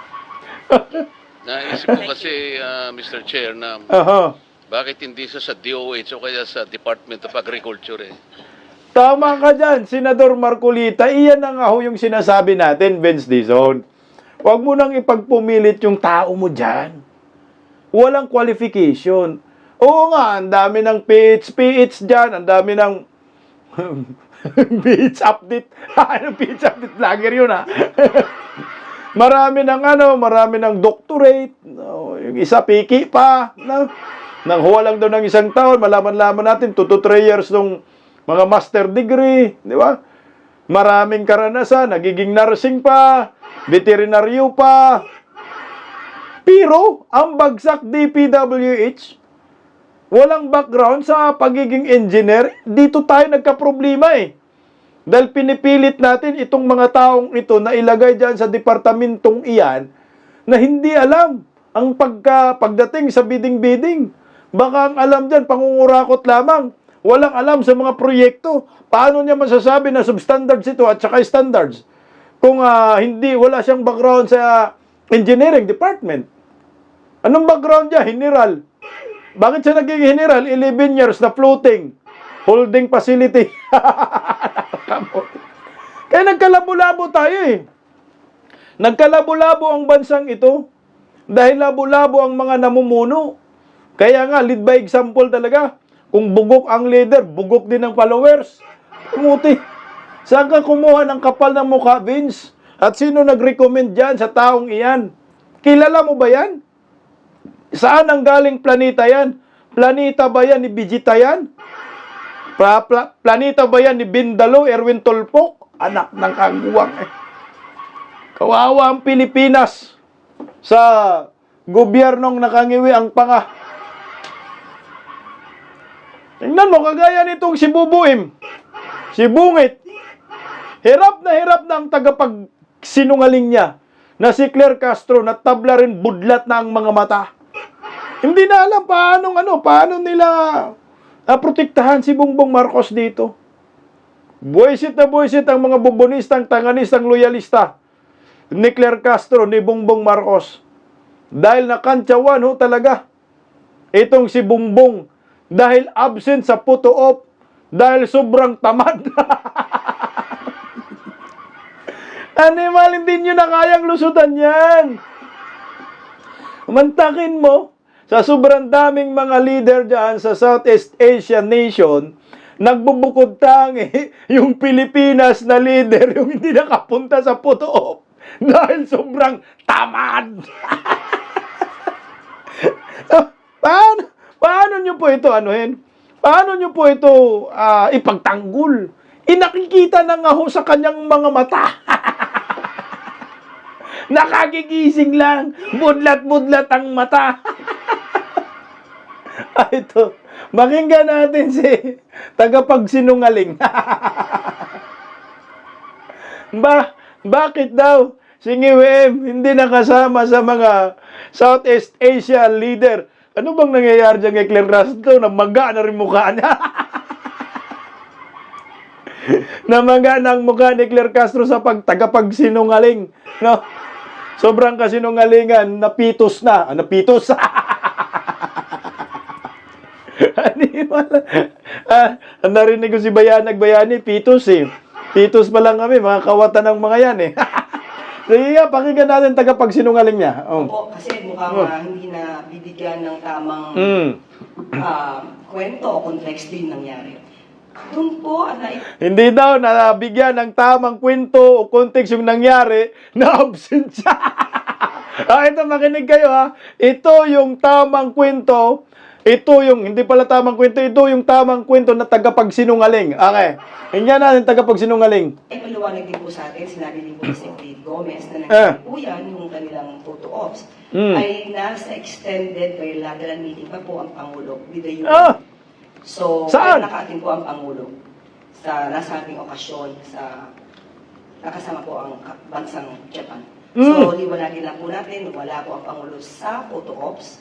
Naisip ko kasi, Mr. Chair, na bakit hindi sa DOH o kaya sa Department of Agriculture eh? Tama ka dyan, Senador Marcolita. Iyan na nga ho yung sinasabi natin, Vince Dizon. Huwag mo nang ipagpumilit yung tao mo dyan. Walang qualification. Oo nga, ang dami ng PH dyan, ang dami ng PH update. PH update vlogger yun ha. Marami ng doctorate. Yung isa piki pa. Nang huwa lang daw ng isang taon, malaman-laman natin, 2 to 3 years nung mga master degree, di ba? Maraming karanasan, nagiging nursing pa, veterinaryo pa. Pero, ang bagsak DPWH, walang background sa pagiging engineer, dito tayo nagka-problema eh. Dahil pinipilit natin itong mga taong ito na ilagay dyan sa departamentong iyan na hindi alam ang pagdating sa bidding-bidding. Baka ang alam dyan, pangungurakot lamang. Walang alam sa mga proyekto. Paano niya masasabi na substandards ito at saka standards kung wala siyang background sa engineering department? Anong background niya? General. Bakit siya naging general? 11 years na floating. Holding facility. Kaya nagkalabo-labo tayo eh. Nagkalabo-labo ang bansang ito dahil labo-labo ang mga namumuno. Kaya nga, lead by example talaga. Kung bugok ang leader, bugok din ang followers. Umuti. Saan ka kumuha ng kapal ng mukha, Vince? At sino nag-recommend dyan sa taong iyan? Kilala mo ba yan? Saan ang galing planeta yan? Planeta ba yan ni Vegeta yan? Planeta ba yan ni Bindalo, Erwin Tolpok? Anak ng kagwang eh. Kawawa ang Pilipinas sa gobyernong nakangiwi ang panga. Tingnan mo, kagaya nitong si Bubuim, si Bungit, hirap na ang tagapagsinungaling niya na si Claire Castro na tabla rin budlat na ang mga mata. Hindi na alam paano nila protektahan si Bongbong Marcos dito. Buwisit na buwisit ang mga bubonistang, tanganistang loyalista ni Claire Castro, ni Bongbong Marcos. Dahil nakantsawan talaga itong si Bongbong dahil absent sa photo op, dahil sobrang tamad. Animal, hindi nyo na kayang lusutan yan. Mantakin mo, sa sobrang daming mga leader dyan sa Southeast Asian nation, nagbubukod tangi yung Pilipinas na leader, yung hindi nakapunta sa photo op dahil sobrang tamad. Paano nyo po ito anuhin? Paano nyo po ito ipagtanggol? Nakikita na nga ho sa kanyang mga mata. Nakagigising lang. Budlat-budlat ang mata. Ito. Makinggan natin si tagapagsinungaling. Bakit daw si Ngiwem hindi nakasama sa mga Southeast Asia leader? Ano bang nangyayari dyan kay Claire Castro? Namaga na rin mukha niya. Namaga na ang mukha ni Claire Castro sa tagapagsinungaling. No? Sobrang kasinungalingan, napitos na. Napitos. Narinig ko si Bayani, pitos eh. Pitos pa lang kami, mga kawatan ng mga yan eh. Sige nga, pakinggan natin tagapagsinungaling niya. Opo, kasi mukhang hindi na bibigyan ng tamang kwento o context din nangyari. Doon po, hindi daw nabigyan ng tamang kwento o context yung nangyari na absent siya. Ito, makinig kayo ha. Ito yung tamang kwento. Ito yung, hindi pala tamang kwento, ito yung tamang kwento na tagapagsinungaling. Okay. Hingyan natin tagapagsinungaling. ay paliwanag din po sa atin, sinabi din po ni Secretary Gomez na nangyari po yan, yung kanilang photo ops, ay nasa extended bilateral meeting pa po ang Pangulo with the UN. So, saan? Nakaatin po ang Pangulo sa nasabing okasyon sa nakasama po ang bansang Japan. So, liwanagin lang po natin, wala po ang Pangulo sa photo ops,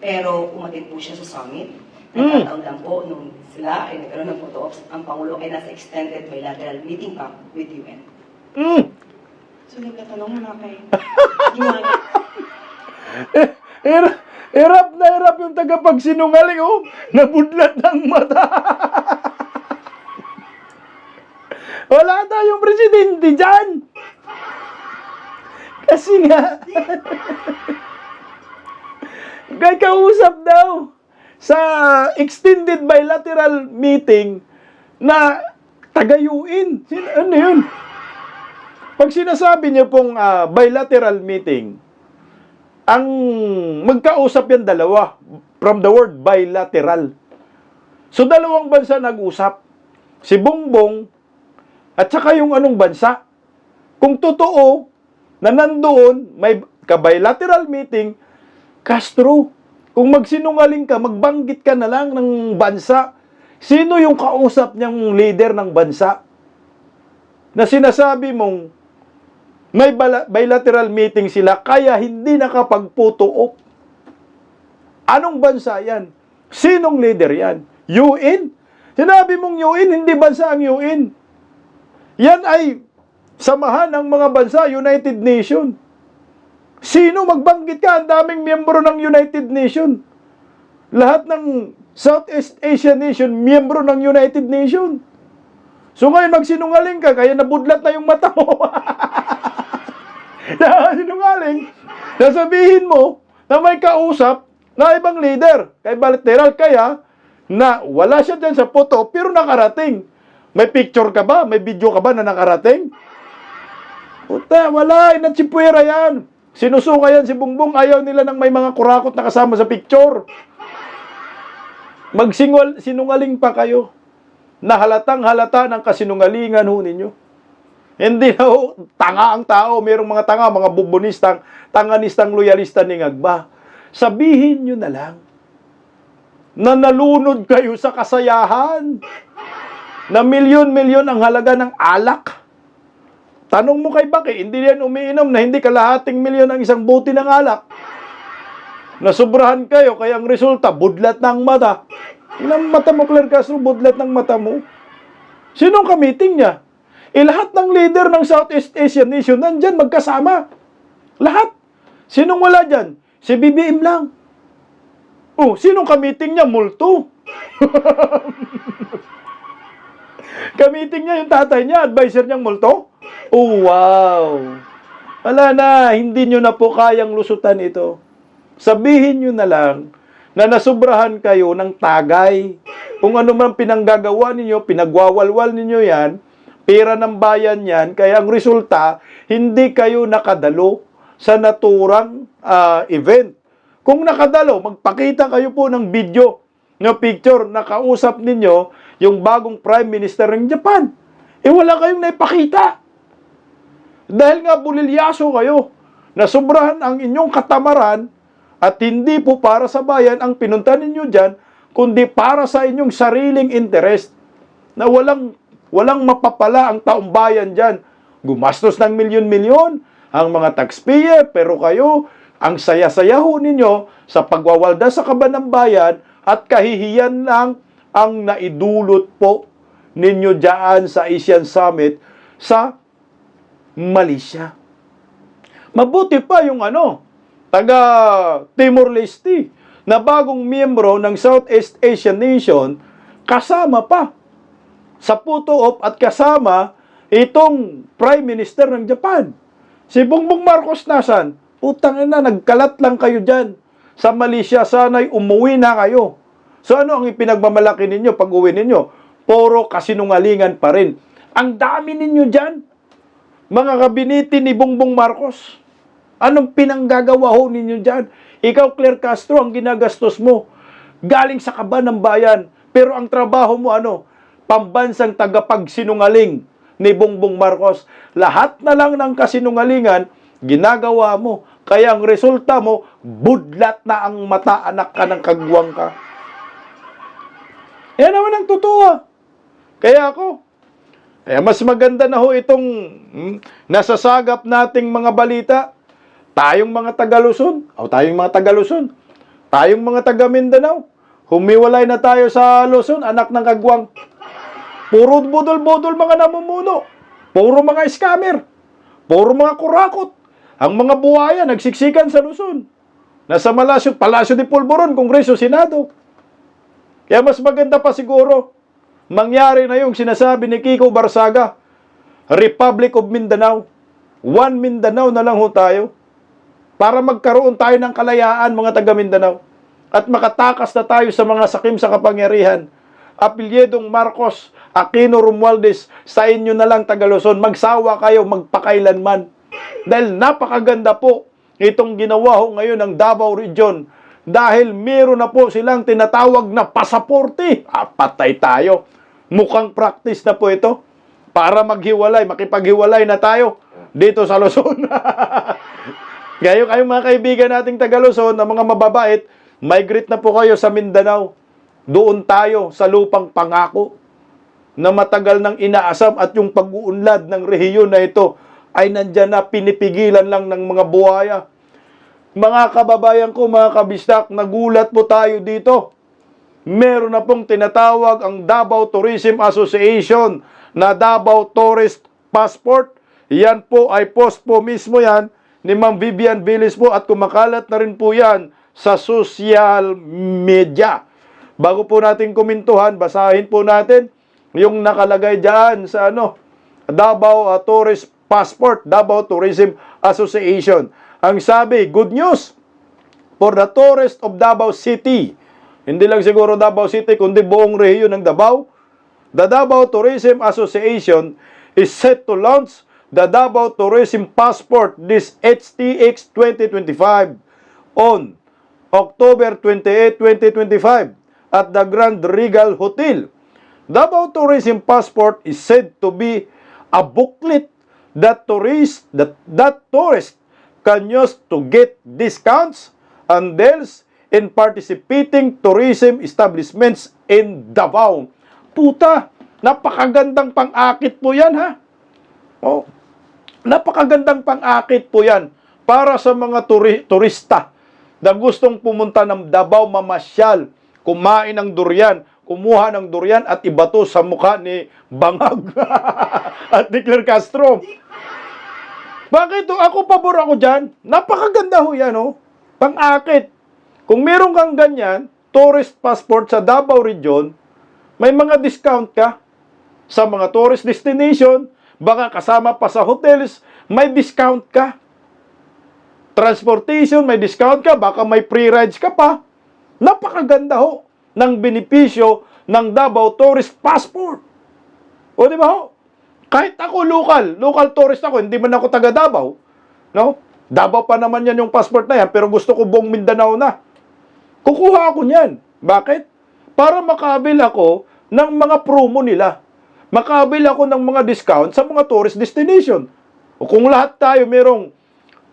pero umatin po siya sa summit. Nagkataon lang po nung sila ay nagkaroon ng photo ops, ang Pangulo ay nasa extended bilateral meeting pa with UN. So, nagkatanong na kay Juana. Hirap na hirap yung tagapagsinungaling, oh. Nabudlat ng mata. Wala tayong presidente dyan. Kasi nga, kay kausap daw sa extended bilateral meeting na tagayuin. Ano yun? Pag sinasabi niyo pong bilateral meeting, ang magkausap yan dalawa from the word bilateral. So dalawang bansa nag-usap. Si Bongbong at saka yung anong bansa. Kung totoo na nandoon may ka-bilateral meeting, Castro, kung magsinungaling ka, magbanggit ka na lang ng bansa. Sino yung kausap niyang leader ng bansa? Na sinasabi mong may bilateral meeting sila, kaya hindi nakapag-photo op. Anong bansa yan? Sinong leader yan? UN? Sinabi mong UN, hindi bansa ang UN. Yan ay samahan ng mga bansa, United Nations. Sino magbanggit ka? Ang daming miyembro ng United Nations. Lahat ng Southeast Asian nation, miyembro ng United Nations. So ngayon magsinungaling ka, kaya nabudlat na yung mata mo. Sinungaling. Nasabihin mo na may kausap na ibang leader, kay bilateral, kaya na wala siya dyan sa photo, pero nakarating. May picture ka ba? May video ka ba na nakarating? Puta, wala. Inatsipwera yan. Sinusuka yan si Bongbong. Ayaw nila ng may mga kurakot na kasama sa picture. Sinungaling pa kayo. Na halatang halata ng kasinungalingan ho ninyo. Hindi na ho, tanga ang tao. Merong mga tanga, mga bubonistang, tanganistang loyalista ni Ngagba. Sabihin nyo na lang na nalunod kayo sa kasayahan. Na milyon-milyon ang halaga ng alak. Tanong mo kay Baki, hindi yan umiinom na hindi kalahating milyon ang isang buti ng alak. Nasubrahan kayo, kaya ang resulta, budlat ng mata. Ilang mata mo, Claire Castro, budlat ng mata mo. Sinong ka-meeting niya? Lahat ng leader ng Southeast Asian Nation, nandyan, magkasama. Lahat. Sinong wala dyan? Si BBM lang. Oh, sinong ka-meeting niya? Multo. Ka-meeting niya yung tatay niya, advisor niyang multo. Oh, wow. Wala na, hindi nyo na po kayang lusutan ito. Sabihin nyo na lang na nasubrahan kayo ng tagay. Kung ano man pinanggagawa ninyo, pinagwawalwal ninyo yan, pera ng bayan yan, kaya ang resulta, hindi kayo nakadalo sa naturang event. Kung nakadalo, magpakita kayo po ng video, ng picture, nakausap ninyo yung bagong Prime Minister ng Japan. Wala kayong naipakita. Dahil nga bulilyaso kayo, nasubrahan ang inyong katamaran, at hindi po para sa bayan ang pinunta ninyo dyan, kundi para sa inyong sariling interest na walang mapapala ang taong bayan dyan. Gumastos ng milyon-milyon ang mga taxpayer, pero kayo, ang saya-sayaho ninyo sa pagwawalda sa kaban ng bayan at kahihiyan lang ang naidulot po ninyo dyan sa Asian Summit sa Malaysia. Mabuti pa yung taga Timor-Leste na bagong miyembro ng Southeast Asian Nation, kasama pa sa photo op at kasama itong Prime Minister ng Japan. Si Bongbong Marcos nasan? Putang ina, nagkalat lang kayo dyan sa Malaysia, sana'y umuwi na kayo. So ano ang ipinagmamalaki ninyo pag uwi ninyo? Puro kasinungalingan pa rin. Ang dami ninyo dyan, mga kabinete ni Bongbong Marcos. Anong pinanggagawa ho ninyo dyan? Ikaw, Claire Castro, ang ginagastos mo galing sa kaban ng bayan. Pero ang trabaho mo, pambansang tagapagsinungaling ni Bongbong Marcos. Lahat na lang ng kasinungalingan, ginagawa mo. Kaya ang resulta mo, budlat na ang mata, anak ka ng kagwang ka. Yan naman ang totoo. Kaya mas maganda na ho itong nasasagap nating mga balita. Tayong mga Taga-Luzon, tayong mga taga-Mindanao, humiwalay na tayo sa Luzon, anak ng kagwang. Puro budol-budol mga namumuno, puro mga scammer, puro mga kurakot. Ang mga buhaya nagsiksikan sa Luzon. Nasa Palasyo de Polvoron, Kongreso, Senado. Kaya mas maganda pa siguro, mangyari na yung sinasabi ni Kiko Barsaga, Republic of Mindanao. One Mindanao na lang ho tayo. Para magkaroon tayo ng kalayaan, mga taga Mindanao. At makatakas na tayo sa mga sakim sa kapangyarihan. Apelyedong Marcos, Aquino, Romualdez, sa inyo na lang taga Luzon. Magsawa kayo, magpakailanman. Dahil napakaganda po itong ginawa ho ngayon ng Davao Region. Dahil meron na po silang tinatawag na pasaporte. Patay tayo. Mukhang practice na po ito. Para maghiwalay, makipaghiwalay na tayo dito sa Luzon. Ngayon kayong mga kaibigan nating taga Luzon na mga mababait, migrate na po kayo sa Mindanao. Doon tayo sa lupang pangako na matagal nang inaasam at yung pag-uunlad ng rehiyon na ito ay nandyan na, pinipigilan lang ng mga buhaya. Mga kababayan ko, mga kabistak, nagulat po tayo dito. Meron na pong tinatawag ang Davao Tourism Association na Davao Tourist Passport. Yan po ay post po mismo yan ni Ma'am Vivian Villis po at kumakalat na rin po yan sa social media. Bago po natin kumintuhan, basahin po natin yung nakalagay dyan sa Davao Tourist Passport, Davao Tourism Association. Ang sabi, good news for the tourists of Davao City. Hindi lang siguro Davao City, kundi buong rehiyon ng Davao. The Davao Tourism Association is set to launch the Davao Tourism Passport, this HTX 2025, on October 28, 2025 at the Grand Regal Hotel. Davao Tourism Passport is said to be a booklet that tourists can use to get discounts and deals in participating tourism establishments in Davao. Puta, napakagandang pang-akit po yan, ha? Oh, napakagandang pang-akit po yan para sa mga turista na gustong pumunta ng Davao, mamasyal, kumain ng durian, kumuha ng durian at ibato sa mukha ni Bangag at ni Claire Castro. Bakit? Ako, pabor ako dyan. Napakaganda ho yan, oh. Pang-akit. Kung meron kang ganyan, tourist passport sa Davao Region, may mga discount ka sa mga tourist destination, baka kasama pa sa hotels, may discount ka. Transportation, may discount ka, baka may free rides ka pa. Napakaganda ho ng benepisyo ng Davao Tourist Passport. O di ba ho? Kahit ako local tourist ako, hindi man ako taga Davao, no? Davao pa naman yan yung passport na yan, pero gusto ko buong Mindanao na. Kukuha ako niyan. Bakit? Para makabil ako ng mga promo nila. Makabil ako ng mga discount sa mga tourist destination. O kung lahat tayo merong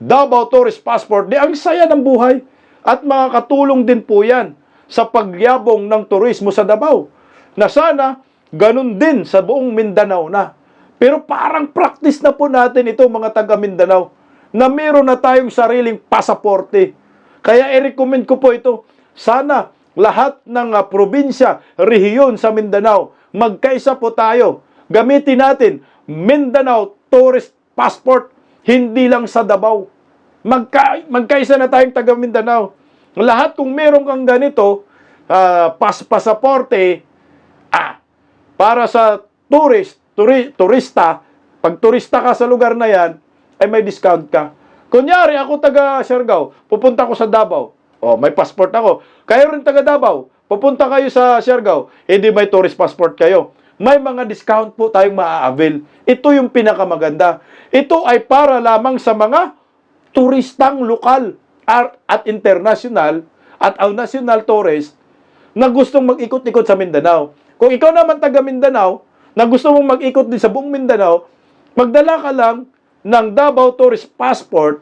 Davao Tourist Passport, di ang saya ng buhay. At makakatulong din po yan sa pagyabong ng turismo sa Davao. Na sana, ganun din sa buong Mindanao na. Pero parang practice na po natin ito mga taga Mindanao na meron na tayong sariling pasaporte. Kaya i-recommend ko po ito. Sana lahat ng probinsya, rehiyon sa Mindanao, magkaisa po tayo. Gamitin natin Mindanao Tourist Passport, hindi lang sa Davao. Magkaisa na tayong taga Mindanao. Lahat kung meron kang ganito, pasaporte, para sa turista, pag turista ka sa lugar na yan, ay may discount ka. Kunyari, ako taga Siargao, pupunta ko sa Davao. Oh, may passport ako. Kayo rin taga Davao, pupunta kayo sa Siargao, edi may tourist passport kayo. May mga discount po tayong maa-avail. Ito yung pinakamaganda. Ito ay para lamang sa mga turistang lokal at international at ang national tourist na gustong mag-ikot-ikot sa Mindanao. Kung ikaw naman taga Mindanao, na gusto mong mag-ikot din sa buong Mindanao, magdala ka lang ng Davao Tourist Passport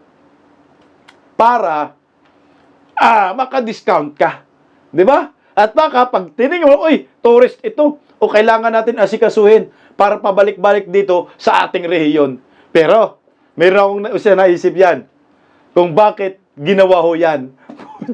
para maka-discount ka. Di ba? At baka pag tinignan mo, uy, tourist ito, o kailangan natin asikasuhin para pabalik-balik dito sa ating rehiyon. Pero, mayroong naisip yan kung bakit ginawa ho yan.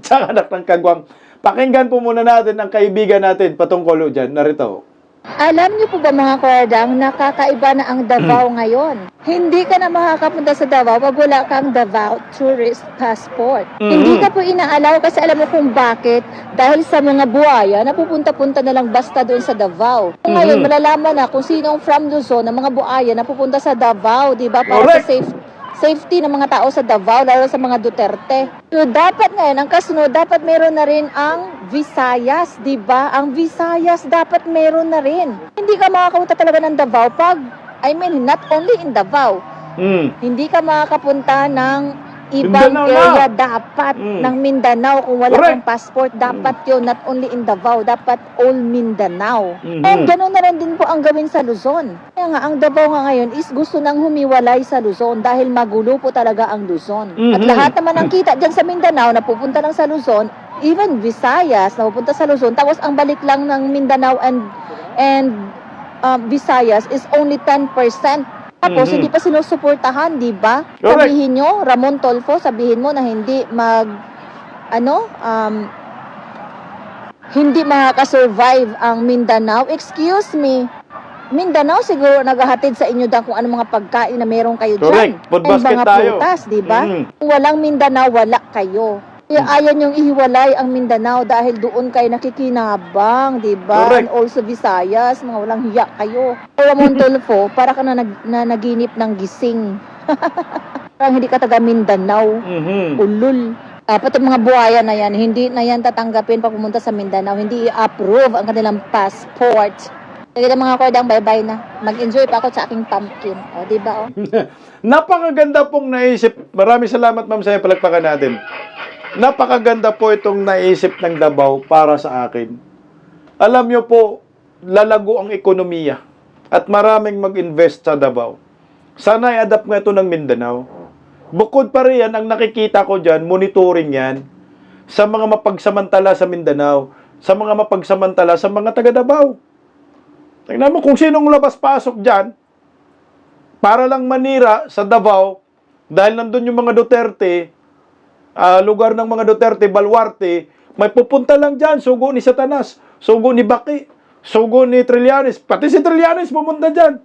Tsaka anak ng kagwang. Pakinggan po muna natin ang kaibigan natin patungkol dyan. Narito. Alam niyo po ba mga karadang, nakakaiba na ang Davao ngayon. Hindi ka na makakapunta sa Davao pag wala kang Davao Tourist Passport. Hindi ka po inaalaw kasi alam mo kung bakit. Dahil sa mga buhaya, napupunta-punta na lang basta doon sa Davao. Ngayon, malalaman na kung sinong from Luzon, ang mga buhaya napupunta sa Davao, di ba? Para sa safety ng mga tao sa Davao, lalo sa mga Duterte. So, dapat ngayon, ang kasunod, dapat meron na rin ang Visayas, di ba? Ang Visayas, dapat meron na rin. Hindi ka makakapunta talaga ng Davao pag, not only in Davao. Hindi ka makakapunta ng ibang area dapat ng Mindanao. Kung wala kang passport, dapat yun, not only in Davao, dapat all Mindanao. And gano'n na rin din po ang gawin sa Luzon. Kaya nga, ang Davao nga ngayon is gusto nang humiwalay sa Luzon dahil magulo po talaga ang Luzon. At lahat naman ang kita dyan sa Mindanao, napupunta lang sa Luzon, even Visayas, napupunta sa Luzon, tapos ang balik lang ng Mindanao and Visayas is only 10%. Tapos, hindi pa sinusuportahan, di ba? Sabihin nyo, Ramon Tolfo, sabihin mo na hindi hindi makakasurvive ang Mindanao. Excuse me, Mindanao siguro naghahatid sa inyo kung ano mga pagkain na meron kayo dyan. Food basket mga tayo. Prutas, di ba? Kung walang Mindanao, wala kayo. Kaya ayaw niyong ihiwalay ang Mindanao dahil doon kayo nakikinabang, di ba? Correct. And also Visayas, mga walang hiya kayo. Kaya Montolfo, para ka na naginip ng gising. Parang hindi ka taga Mindanao. Ulul. Dapat yung mga buhaya na yan, hindi na yan tatanggapin pag pumunta sa Mindanao. Hindi i-approve ang kanilang passport. Kaya mga kordang, bye-bye na. Mag-enjoy pa ako sa aking pumpkin. O, di ba? O? Napakaganda pong naisip. Maraming salamat, ma'am, sa palakpakan natin. Napakaganda po itong naisip ng Davao para sa akin. Alam nyo po, lalago ang ekonomiya at maraming mag-invest sa Davao. Sana i-adapt nga ito ng Mindanao. Bukod pa riyan, ang nakikita ko dyan, monitoring yan sa mga mapagsamantala sa Mindanao, sa mga mapagsamantala sa mga taga Davao. Tingnan mo kung sinong labas-pasok dyan para lang manira sa Davao dahil nandun yung mga Duterte, lugar ng mga Duterte, Baluarte, may pupunta lang dyan, sugo ni Satanas, sugo ni Baki, sugo ni Trillanes, pati si Trillanes pumunta dyan.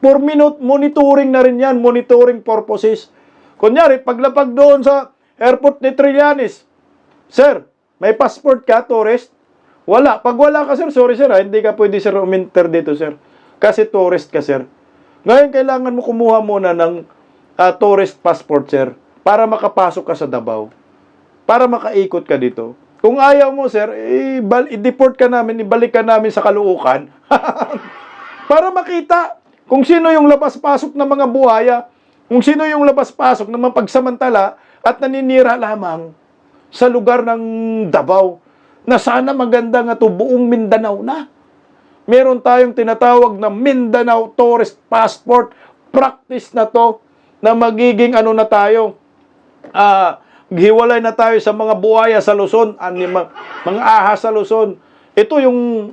For monitoring na rin yan, monitoring purposes. Kunyari, paglapag doon sa airport ni Trillanes, sir, may passport ka, tourist? Wala. Pag wala ka, sir, sorry sir, hindi ka pwede sir uminter dito, sir. Kasi tourist ka, sir. Ngayon, kailangan mo kumuha muna ng tourist passport, sir, para makapasok ka sa Davao. Para makaikot ka dito. Kung ayaw mo, sir, i-deport ka namin, ibalik ka namin sa Caloocan. Para makita kung sino yung labas-pasok ng mga buhaya, kung sino yung labas-pasok ng mga pagsamantala at naninira lamang sa lugar ng Davao. Na sana maganda nga to buong Mindanao na. Meron tayong tinatawag na Mindanao Tourist Passport. Practice na to na magiging ano na tayo, hiwalay na tayo sa mga buhaya sa Luzon, mga ahas sa Luzon. Ito yung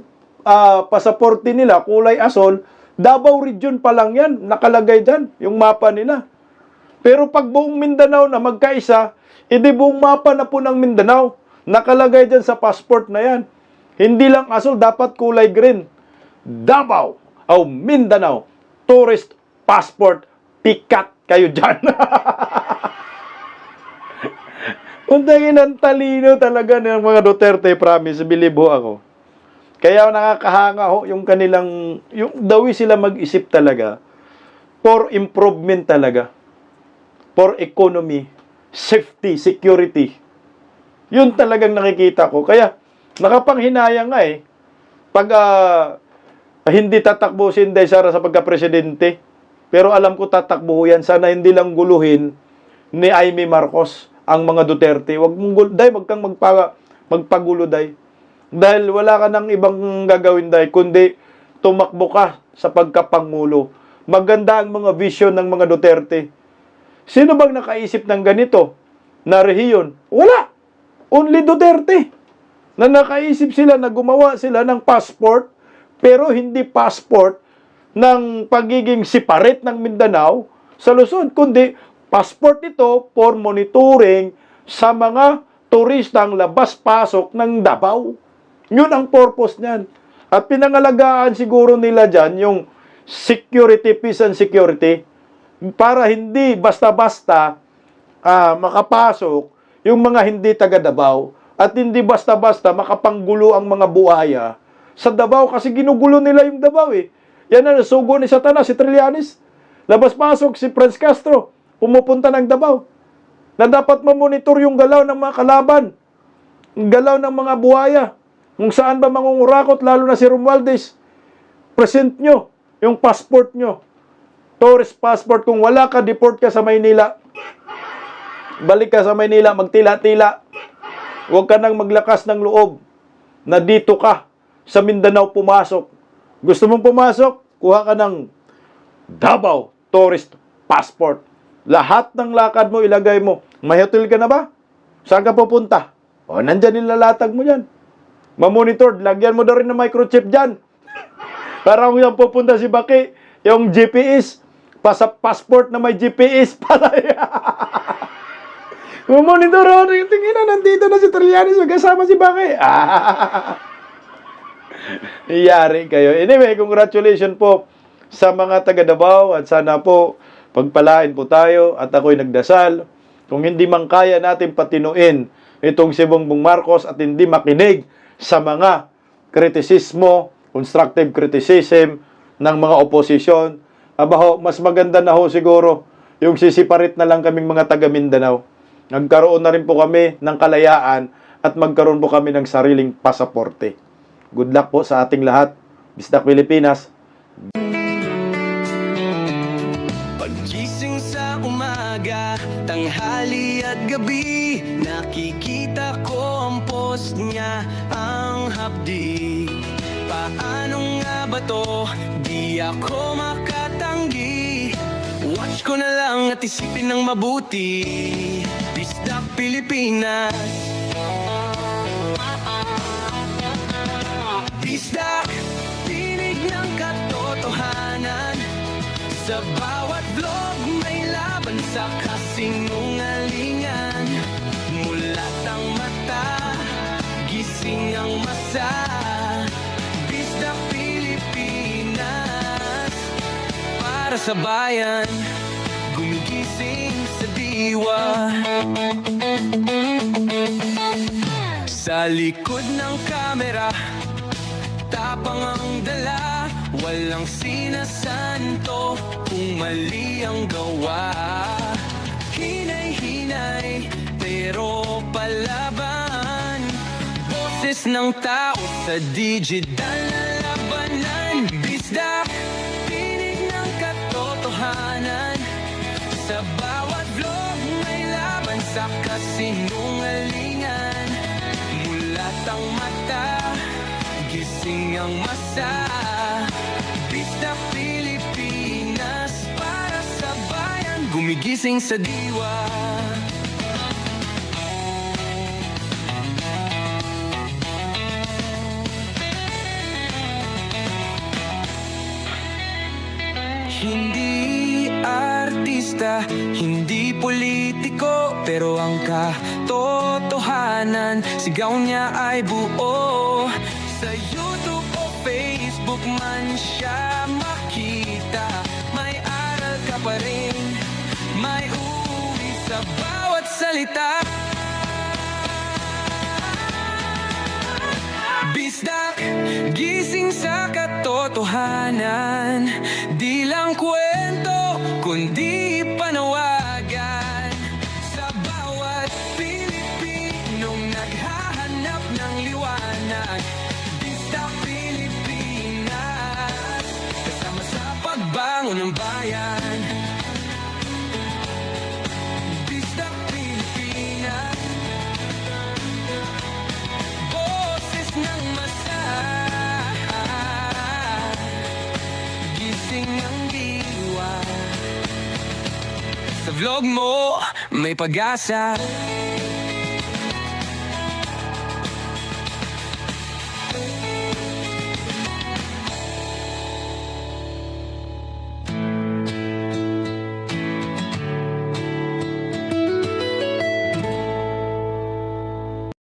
pasaporte nila, kulay asol, Davao Region pa lang yan, nakalagay dyan, yung mapa nila. Pero pag buong Mindanao na magkaisa, hindi buong mapa na po ng Mindanao, nakalagay dyan sa passport na yan. Hindi lang asol, dapat kulay green. Davao o Mindanao Tourist Passport, pikat kayo dyan. Untangin ang talino talaga ng mga Duterte, promise, believe ho ako. Kaya nakakahanga ho yung kanilang, yung dawi sila mag-isip talaga for improvement talaga. For economy, safety, security. Yun talagang nakikita ko. Kaya nakapanghinayang nga pag hindi tatakbo si Inday Sara sa pagka-presidente. Pero alam ko tatakbo yan. Sana hindi lang guluhin ni Amy Marcos ang mga Duterte. Wag kang magpagulo, day. Dahil wala ka nang ibang gagawin, day, kundi tumakbo ka sa pagkapangulo. Maganda ang mga vision ng mga Duterte. Sino bang nakaisip ng ganito na rehiyon? Wala. Only Duterte. Na nakaisip sila na gumawa sila ng passport, pero hindi passport ng pagiging separate ng Mindanao sa Luzon, kundi passport ito for monitoring sa mga turistang labas-pasok ng Davao. Yun ang purpose niyan. At pinangalagaan siguro nila dyan yung security, peace and security, para hindi basta-basta makapasok yung mga hindi taga Davao at hindi basta-basta makapanggulo ang mga buhaya sa Davao kasi ginugulo nila yung Davao Yan na, sugo ni Satanas, si Trillanes. Labas-pasok si Franz Castro, pumupunta ng Davao. Na dapat mamonitor yung galaw ng mga kalaban, yung galaw ng mga buhaya, kung saan ba mangungurakot, lalo na si Romualdez. Present nyo yung passport nyo. Tourist passport. Kung wala ka, deport ka sa Maynila. Balik ka sa Maynila, magtila-tila. Huwag ka nang maglakas ng loob na dito ka sa Mindanao pumasok. Gusto mong pumasok, kuha ka ng Davao Tourist Passport. Lahat ng lakad mo, ilagay mo. May hotel ka na ba? Saan ka pupunta? O, nandyan nilalatag mo dyan. Mamonitor, lagyan mo na rin ng microchip dyan. Para kung yung pupunta si Baki, yung GPS, passport na may GPS pala. Mamonitor, tingin na, nandito na si Trillanes, magkasama si Baki. Iyari kayo. Anyway, congratulations po sa mga taga Davao at sana po pagpalain po tayo at ako'y nagdasal. Kung hindi man kaya natin patinuin itong si Bongbong Marcos at hindi makinig sa mga kritisismo, constructive criticism ng mga oposisyon. Abaho, mas maganda na ho siguro yung sisiparit na lang kaming mga taga Mindanao. Nagkaroon na rin po kami ng kalayaan at magkaroon po kami ng sariling pasaporte. Good luck po sa ating lahat. Bisdak Pilipinas. Pagising sa umaga, tanghali at gabi, nakikita ko ang post niya, ang hapdi. Paano nga ba to? Di ako makatanggi. Watch ko na lang at isipin ng mabuti. Bisdak Pilipinas. Bisdak, tinig ng katotohanan. Sa bawat vlog may laban sa kasinungalingan. Mulat ang mata, gising ang masa. Bisdak Pilipinas, para sa bayan, gumigising sa diwa. Sa likod ng kamera, tapang ang dala, walang sinasanto kung mali ang gawa. Hinay-hinay, pero palaban. Boses ng tao sa digital na labanan. Bisdak, tinig ng katotohanan. Sa bawat vlog may laban sa kasinungalingan. Mulat ang mata, gising ang masa. Bisdak Pilipinas, para sa bayan, gumigising sa diwa. Hindi artista, hindi politiko, pero ang katotohanan, sigaw niya ay buo. Sa YouTube o Facebook man siya makita, may aral ka pa rin, may uwi sa bawat salita. Bisdak, gising sa katotohanan, di lang kwento, kundi panawagan. Sa bawat Pilipinong naghahanap ng liwanag, Bisdak Pilipinas, kasama sa pagbangon ng bayan. Bisdak Pilipinas, boses ng masa, gising ang diwa. Sa vlog mo, may pag-asa.